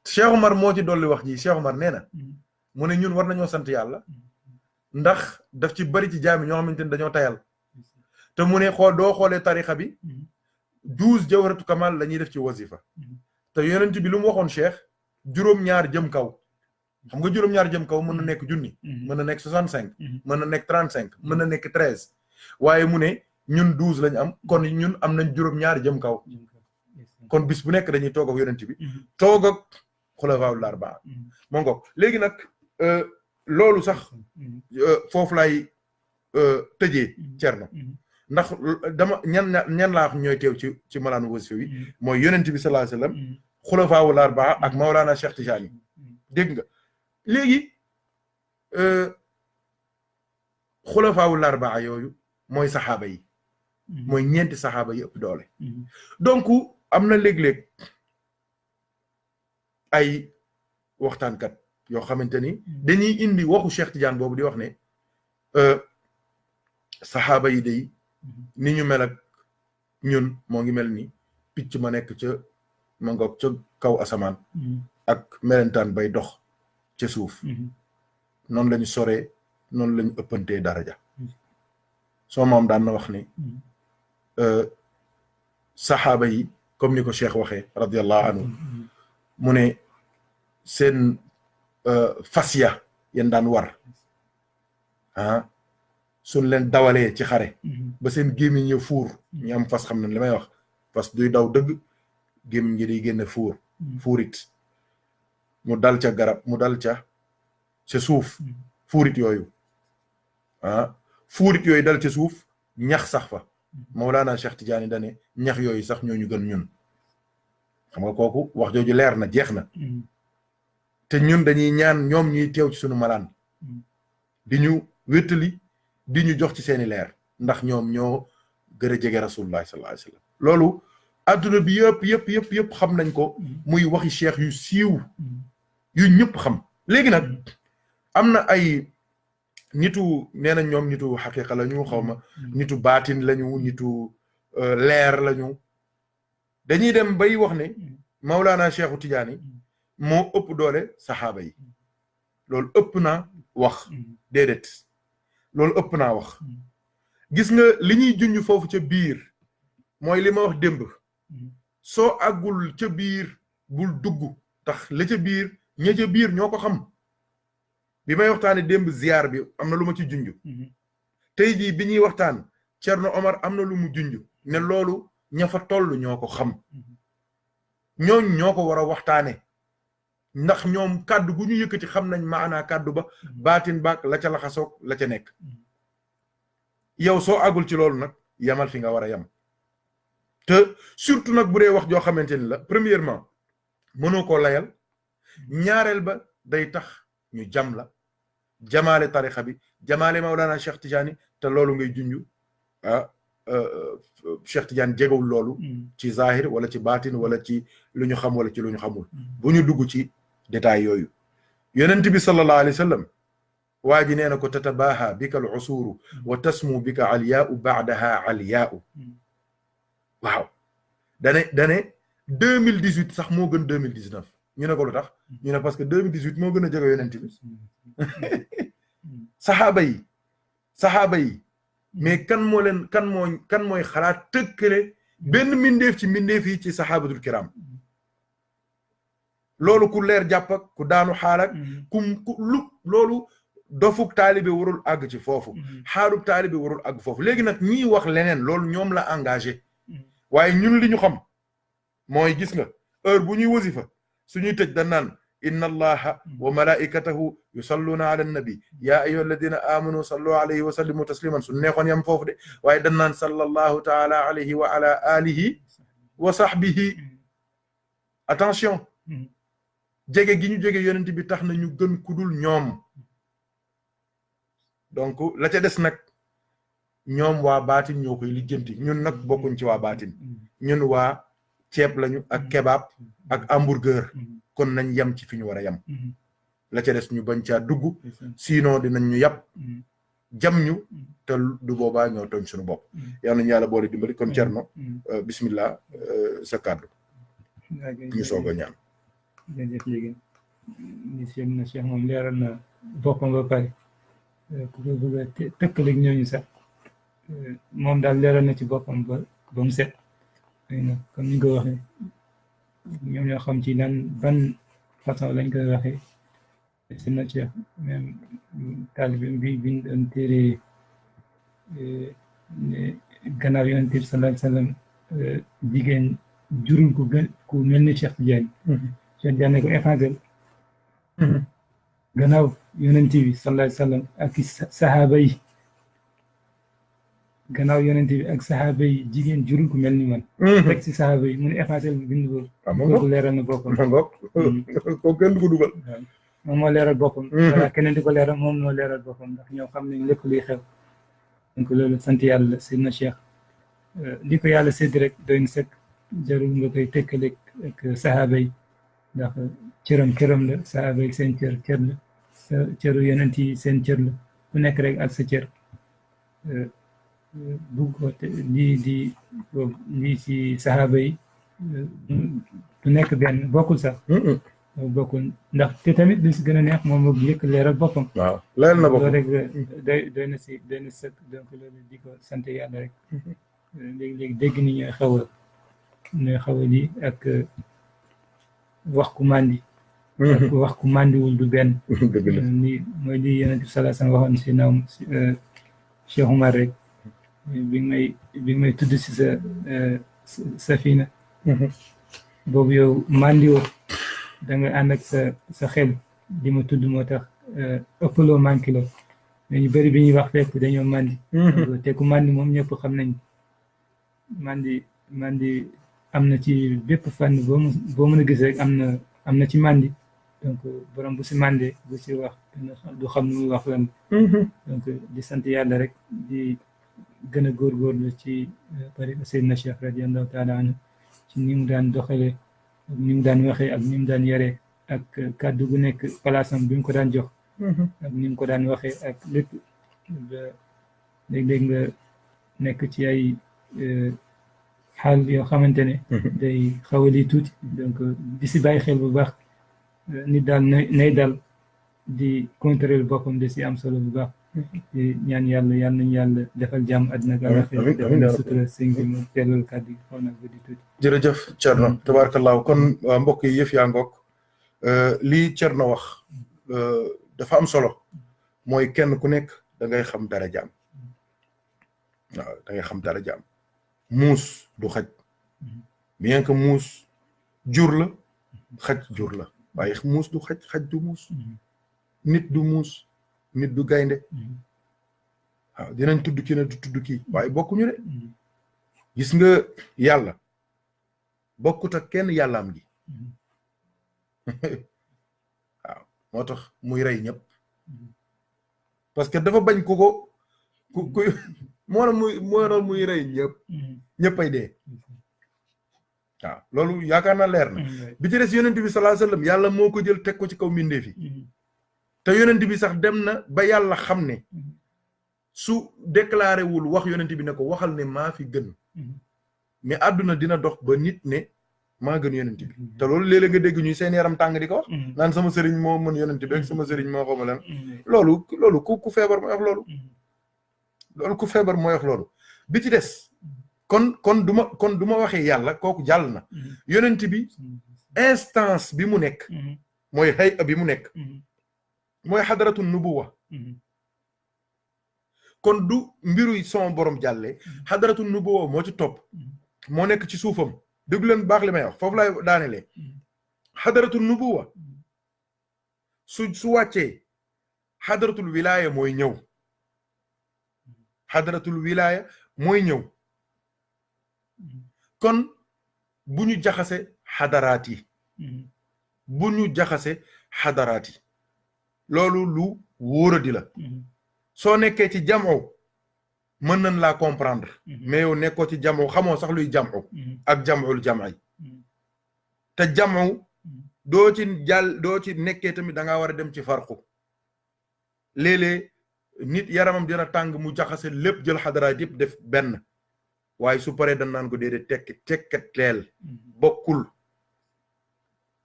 Cheikh Omar moo ci dolli wax ji Cheikh Omar nee na mu ne ñun war nañoo sant yàlla ndax daf ci bari ci jaami ñoo xamante ne dañoo tayal te mu ne doo xoolee tarixa bi 12 jawharatu kamal la ñuy def ci wasifa te yonent bi lu mu waxoon Cheikh juróom-ñaar jëm kaw xam nga juróom-ñaar jëm kaw mën na nekk junni mën na nekk 65 mën na nekk 35 mën na nekk 13 waaye mu ne ñun 12 lañ am kon ñun am nañ juróom-ñaar jëm kaw kon bis bu nekk dañuy toog ak yonent bi toog ak xulafaa'ul arbaa moo ngoog léegi nag loolu sax foofu lay tëjee Cerno ndax dama ñan laa wax ñooy teew ci malaanu wasifa wi mooy yonent bi sallallahu alayhi wasallam xulafaa'ul arbaa ak Mawlana Cheikh Tijani dégg nga léegi xulafaa'ul arbaa yooyu mooy saxaaba yi mooy ñeenti saxaaba yi ëpp doole donc am na léeg-léeg ay waxtaankat yoo xamante ni dañuy indi waxu Cheikh Tidiane boobu di wax ne saxaaba yi day ni ñu mel ak ñun moo ngi mel ni picc ma nekk ca ma ngoog ca kaw asamaan ak melentaan bay dox ca suuf noonu lañu soree noonu lañu ëppantee daraja soo moom daan na wax ni saxaaba yi comme ni ko Cheikh waxee radiyallahu anhu mu ne seen fas ya yéen daan war suñ leen dawalee ci xare ba seen gémmiñ ya fuur ñu am fas xam ne li may wax fas duy daw dëgg gémmiñ gi day génne fuurit mu dal ca garab mu dal ca suuf fuurit yooyu fuurit yooyu dal ca suuf ñax sax fa Mawlana Cheikh Tidiane dane ñax yooyu sax ñooñu gën ñun xam nga kooku wax jooju leer na jeex na te ñun dañuy ñaan ñoom ñuy teew ci sunu malaan di ñu wéttali di ñu jox ci seeni leer ndax ñoom ñoo gën a jege rasulullah sallallahu alayhi wasallam loolu adduna bi yëpp xam nañ ko muy waxi cheikh yu siiw yu ñëpp xam léegi nag am na ay nitu nee na ñoom nitu xaqiqa lañu xaw ma nitu baatin lañu nitu leer lañu dañuy dem bay wax ne Mawlana Cheikhu Tidiane moo ëpp doole saxaaba yi loolu ëpp naa wax déedéet loolu ëpp naa wax gis nga li ñuy junj foofu ca biir mooy li ma wax démb soo àggul ca biir bul dugg tax la ca biir ña ca biir ñoo ko xam bi may waxtaane démb ziyaar bi am na lu ma ci junj tey jii bi ñuy waxtaan Cerno Omar am na lu mu junj ne loolu ña fa toll ñoo ko xam ñooñ ñoo ko war a waxtaane ndax ñoom kàddu gu ñu yëkkati xam nañ maanaa kàddu ba baatin baak la ca laxasoog la ca nekk yow soo àggul ci loolu nag yamal fi nga war a yam te surtout nag bu dee wax joo xamante ni la premièrement mënoo koo layal ñaareel ba day tax ñu jam la jamaale tarixa bi jamaale Mawlana Cheikh Tidiane te loolu ngay junj Cheikh Tidiane jegewul loolu ci zahir wala ci baatin wala ci lu ñu xam wala ci lu ñu xamul bu ñu dugg ci détail yooyu yonent bi sallallahu alayhi wa sallam waa ji nee na ko tatabaha bika al usuru wa tasmu bika alyaau baadaha alyaau waaw dane 2018 sax moo gën 2019 ñu ne ko lu tax ñu ne parce que 2018 moo gën a jege yonent bi saxaaba yi mais kan mooy xalaat tëkkale benn mindeef ci mindeef yi ci saxaabatul kiram loolu ku leer jàpp ak ku daanu xaalak loolu dofuk taalibe warul àgg ci foofu xaalub taalibe warul àgg foofu léegi nag ñiy wax leneen loolu ñoom la engagé waaye ñun li ñu xam mooy gis nga heure bu ñuy wasifa suñuy tëj dañ naan inna allaha wa malaikatahu yusalluna ala nabi ya ayyuha alladina amanu sallu alayhi wa sallimu tasliman su neexoon yam foofu de waaye dan naan sallallahu taala alayhi wa ala alihi wa sahbihi. attention jege gi ñu jege yonent bi tax na ñu gën kudul ñoom. donc la ca des nag ñoom waa baatin ñoo koy lijjanti ñun nag bokkuñ ci waa baatin ñun waa ceeb lañu ak kebab ak hamburger kon nañ yem ci fi ñu war a yem. la ca des ñu bañ caa dugg sinon dinañ ñu yàpp jam ñu te du boobaa ñoo tooñ suñu bopp. yal nañu yàlla boole dimbali kon Thierno bismillah sa kàddu ñu soog a ñaan. jërëjëf léegi ni seen na Cheikh moom leeral na boppam ba pare ku ko bëgg a tëkkaleeg ñooñu sax moom daal leeral na ci boppam ba mu set xëy na comme ni nga ko waxee ñoom ñoo xam ci lan ban façon lañ koy waxee seen na Cheikh même taalibe bi biñ doon téere gannaaw yonent bi sallallahu alayhi wa sallam jigéen jurul ku gën ku mel ni Cheikh Tidiane. Cheikh Tidiane ko évangile gannaaw yonent bi sallallahu alayhi wa sallam ak saxaaba yi gannaaw yonent bi ak saxaaba yi jigéen jurul ku mel ni man. rek si saxaaba yi mu ne évangile bind boobu. kooku leeral na boppam. kooku kenn du ko dugal. moom moo leeral boppam. voilà keneen di ko leeral moom moo leeral boppam ndax ñoo xam nañ lépp luy xew. donc loolu sant yàlla Seydina Cheikh li ko yàlla sédd rek doy na sëkk jarul nga koy tekkaleeg ak saxaaba yi ndax këram la saxaaba yi seen cër la sa cëru yonent yi seen cër la ku nekk rek ak sa cër bugg ko lii ci saxaaba yi du nekk benn bokkul sax bokkul ndax te tamit li si gën a neex moom moo njëkk leeral boppam. waaw leeral na boppam loolu rek doy na sëkk donc loolu di ko sant yàlla rek léegi dégg ni ñooy xaw a lii ak wax ku màndi ak wax ku màndiwul du benn. dëgg la ni mooy li Yonent bi sallallahu alayhi wa sallam waxoon si naaw Cheikh Oumar rek bi nga may tudd si sa safina boobu yow màndiwoo da nga ànd ak sa xel di ma tudd moo tax ëppaloo manqué loo mais ñu bëri bi ñuy wax fekk dañoo màndi te ku màndi moom ñëpp xam nañ màndi am na ci bépp fànn boo mën a gis rek am na ci màndi donc borom bu si màndee bu si wax du xam nu muy wax lan donc di sant yàlla rek di gën a góorgóorlu ci pare Seydina Cheikh radiyallahu taala anhu ci ni mu daan doxalee ak ni mu daan waxee ak ni mu daan yaree ak kàddu gu nekk palaasam bi mu ko daan jox ak ni mu ko daan waxee ak lépp léeg-léeg nga nekk ci ay xaal yoo xamante ne day xaw a lii tuuti donc di si bàyyi xel bu baax nit daal nay dal di contrôler boppam de si am solo bu baax di ñaan yàlla nañu yàlla defal jàmm àddina ak àllaaxira defal sutura sëñ bi mu teelal kàddu gi xaw na ba di tuuti. jërëjëf Thierno tabarakallahu kon mbokk yi yëf yaa ngoog lii Thierno wax dafa am solo mooy kenn ku nekk da ngay xam dara jaam waaw da ngay xam dara jaam muus du xaj bien que muus jur la xaj jur la waaye muus du xaj xaj du muus nit du muus nit du gaynde waaw dinañ tudd kii ne du tudd kii waaye bokkuñu de gis nga yàlla bokkut ak kenn yàllaam gi waaw moo tax muy rey ñëpp parce que dafa bañ ku moo doon muy rey ñëppay dee waaw loolu yaakaar naa leer na bi ci des yonent bi sallallahu alayhi wasallam yàlla moo ko jël teg ko ci kaw mbindeef yi te yonent bi sax dem na ba yàlla xam ne su déclaré wul wax yonent bi ne ko waxal ne maa fi gën mais àdduna dina dox ba nit ne maa gën yonent bi te loolu léeg-léeg nga dégg ñuy seen yaram tàng di ko wax naan sama sëriñ moo mën yonent bi ak sama sëriñ moo xama lan loolu ku feebar mooy wax loolu ku feebar mooy wax loolu bi ci des kon du ma waxee yàlla kooku jàll na yonent bi instance bi mu nekk mooy hay bi mu nekk mooy xadaratu nubuwa kon du mbiru son borom jàllee xadaratu nubuwa moo ci topp moo nekk ci suufam déglu leen baax li may wax foofu laay daanelee xadaratu nubuwa su wàccee xadaratul wilaya mooy ñëw xadaratul wilaya mooy ñëw kon bu ñu jaxase xadaraat yi bu ñu jaxase xadaraat yi loolu lu wóoradi la soo nekkee ci jamoo mën nañ laa comprendre mais yow nekkoo ci jamoo xamoo sax luy jamoo ak jamul jamay te jamoo doo ci nekkee tamit da ngaa war a dem ci farqu léeg-léeg nit yaramam dina tàng mu jaxase lépp jël xadaraat yëpp def benn waaye su paree dañ naan ko déedéet tekkat teel bokkul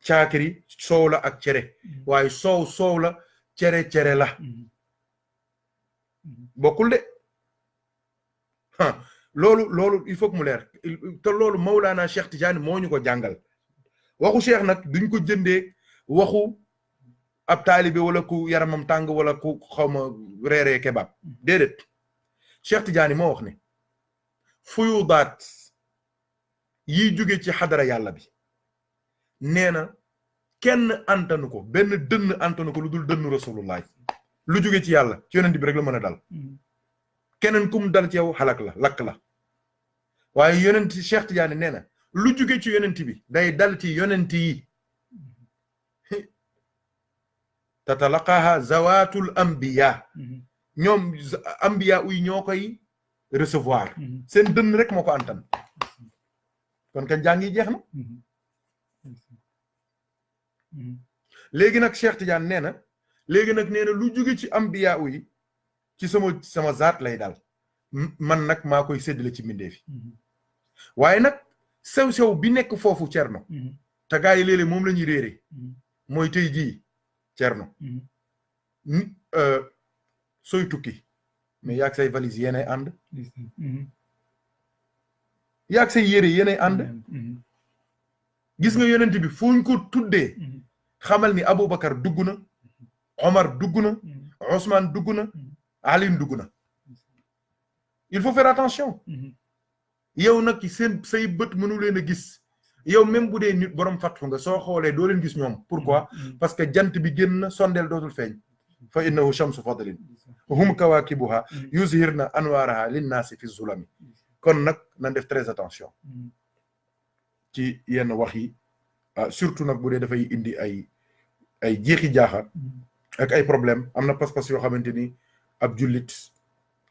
caakiri soow la ak cere waaye soow la cere la bokkul de loolu il faut que mu leer te loolu Mawlana Cheikh Tidiane moo ñu ko jàngal waxu Cheikh nag duñ ko jëndee waxu ab taalibe wala ku yaramam tàng wala ku xawma reeree kebab déedéet Cheikh Tidiane moo wax ne fuyudaat yiy jóge ci xadara yàlla bi nee na kenn antanu ko benn dënn antanu ko lu dul dënnu rasulullah lu jóge ci yàlla ci yonent bi rek la mën a dal keneen kum dal ci yow xalak la lakk la waaye yonent Cheikh Tidiane nee na lu jóge ci yonent bi day dal ci yonent yi tatalaqaha zawatul anbiya ñoom anbiya uy ñoo koy recevoir seen dënn rek moo ko antan kon kañ jàngi jeex na léegi nag Cheikh Tidiane nee na léegi nag nee na lu jóge ci anbiya uy ci sama zaat lay dal man nag maa koy séddale ci mbindeef yi waaye nag sew-sew bi nekk foofu cerno te gaa yi léeg-léeg moom la ñuy réere mooy tey jii cerno sooy tukki mais yaag say valise yéenay ànd yaag say yére yéenay ànd gis nga yonent bi fuñ ko tuddee xamal ni Aboubacar dugg na Omar dugg na Ousmane dugg na Alioune dugg na il faut faire attention yow nag say bët mënu leen a gis yow même bu dee nit borom fattu nga soo xoolee doo leen gis ñoom pourquoi parce que jant bi génn na sondeel dootul feeñ fa innahu shamsu fadlin hum kawakibuha yuzhirna anwaraha linnaasi fi zulami kon nag nan def très attention ci yenn wax yi surtout nag bu dee dafay indi ay jeexi jaaxa ak ay problème am na pas-pas yoo xamante ni ab jullit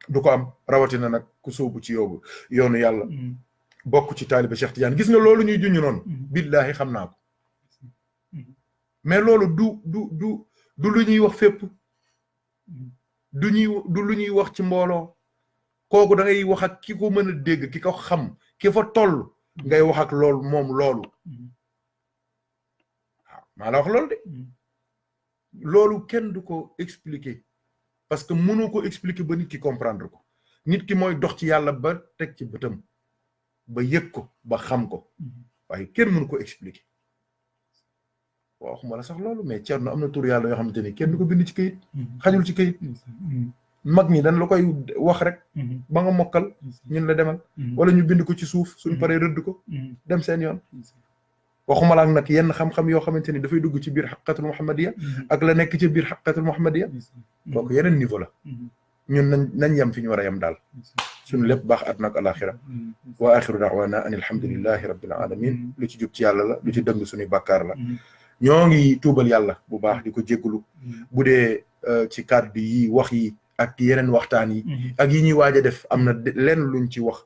du ko am rawatina nag ku sóobu ci yoonu yàlla bokk ci taaliba Cheikh Tidiane gis nga loolu ñuy junñu noonu billahi xam naa ko mais loolu du lu ñuy wax fépp du lu ñuy wax ci mbooloo kooku da ngay wax ak ki ko mën a dégg ki ko xam ki fa toll ngay wax ak loolu moom loolu waaw maa la wax loolu de loolu kenn du ko expliquer parce que mënoo ko expliquer ba nit ki comprendre ko nit ki mooy dox ci yàlla ba teg ci bëtam ba yëg ko ba xam ko waaye kenn mënu ko expliquer waxuma la sax loolu mais Cerno am na tur yàlla yoo xamante ni kenn du ko bind ci kayit xajul ci kayit mag ñi dañ la koy wax rek ba nga mokkal ñun la demal wala ñu bind ko ci suuf suñ paree rëdd ko dem seen yoon waxuma la nag yenn xam-xam yoo xamante ni dafay dugg ci biir xaqiqatul muhammadiya ak la nekk ci biir xaqiqatul muhammadiya donc yeneen niveau la ñun nañ yem fi ñu war a yem daal suñu lépp baax àdduna ak alaxira wa axiru da'wana an alhamdulillahi rabbil alamin lu ci jub ci yàlla la lu ci dëng suñuy bàkkaar la ñoo ngi tuubal yàlla bu baax di ko jéggulu bu dee ci kàddu yi wax yi ak yeneen waxtaan yi ak yi ñuy waaj a def am na lenn luñ ci wax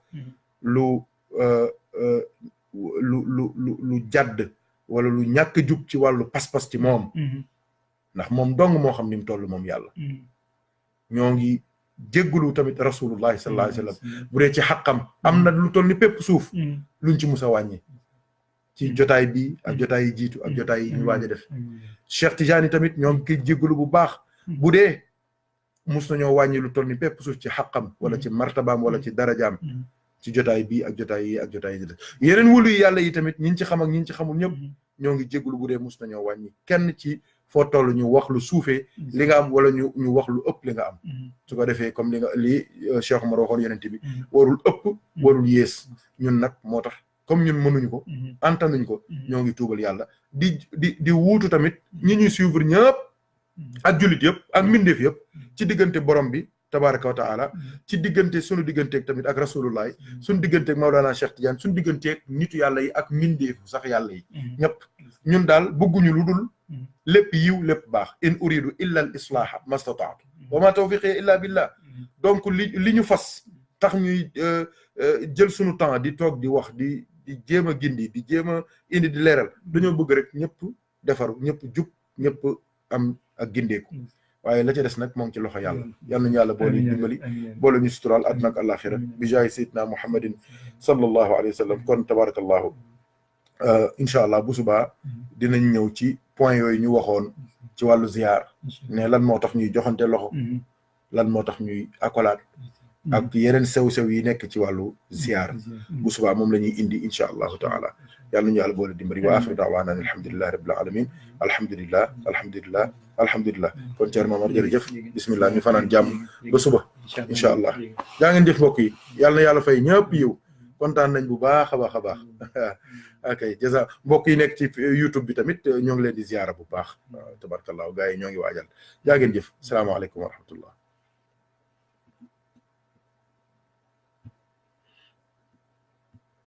lu jadd wala lu ñàkk jub ci wàllu pas-pas ci moom ndax moom dong moo xam ni mu toll moom yàlla ñoo ngi jéggulu tamit rasulullahi sallallahu alayhi wa sallam bu dee ci xaqam am na lu toll ni pépp suuf luñ ci mus a wàññi ci jotaay bi ak jotaay yi jiitu ak jotaay yi ñu waaj a def Cheikh Tidiane tamit ñoo ngi koy jéggulu bu baax bu dee mus nañoo wàññi lu toll ni pépp suuf ci xaqam wala ci martabaam wala ci darajaam ci jotaay bi ak jotaay yi ak jotaay yi yeneen wulu yi yàlla yi tamit ñi ci xam ak ñi ci xamul ñëpp ñoo ngi jéggulu bu dee mus nañoo wàññi kenn ci foo toll ñu wax lu suufee li nga am wala ñu wax lu ëpp li nga am su ko defee comme li Cheikh Omar waxoon yonent bi warul ëpp warul yées ñun nag moo tax comme ñun mënuñu ko antanuñ ko ñoo ngi tuubal yàlla di wuutu tamit ñi ñuy suivre ñëpp ak jullit yëpp ak mbindeef yëpp ci diggante borom bi tabaraka wa taala ci diggante sunu digganteeg tamit ak rasulullahi sunu digganteeg Mawlana Cheikh Tidiane sunu digganteeg nitu yàlla yi ak mbindeefu sax yàlla yi ñëpp ñun daal bëgguñu lu dul lépp yiw lépp baax in uridu illa al islaha mastataatu wa ma tawfiqi illa billah donc li ñu fas tax ñuy jël sunu temps di toog di wax di jéem a gindi di jéem a indi di leeral dañoo bëgg rek ñëpp defaru ñëpp jub ñëpp am ak gindeeku waaye la ca des nag moo ngi ci loxo yàlla yal nañu yàlla boole ñu dimbali boole ñu suturaal àdduna ak àllaaxira bi jaay sayyidina muhammadin sallallahu alayhi wa sallam kon tabarakallahu incha allah bu subaa dinañ ñëw ci point yooyu ñu waxoon ci wàllu ziyaar ne lan moo tax ñuy joxante loxo lan moo tax ñuy accolade ak yeneen sew-sew yi nekk ci wàllu ziyaar bu subaa moom la ñuy indi incha allahu taala yàlla nañu yàlla boole dimbali wa axiru daawaana an alhamdulillahi rabbil alamin alhamdulillah kon Thierno Momar jërëjëf bismillah ñu fanaan jàmm ba suba incha allah jaa ngeen jëf mbokk yi yàlla na yàlla fay ñëpp yiw kontaan nañ bu baax a baax a baax ok jaza mbokk yi nekk ci YouTube bi tamit ñoo ngi leen di ziyaara bu baax tabarkallahu gars yi ñoo ngi waajal jaa ngeen jëf salaamaaleykum wa rahmatullah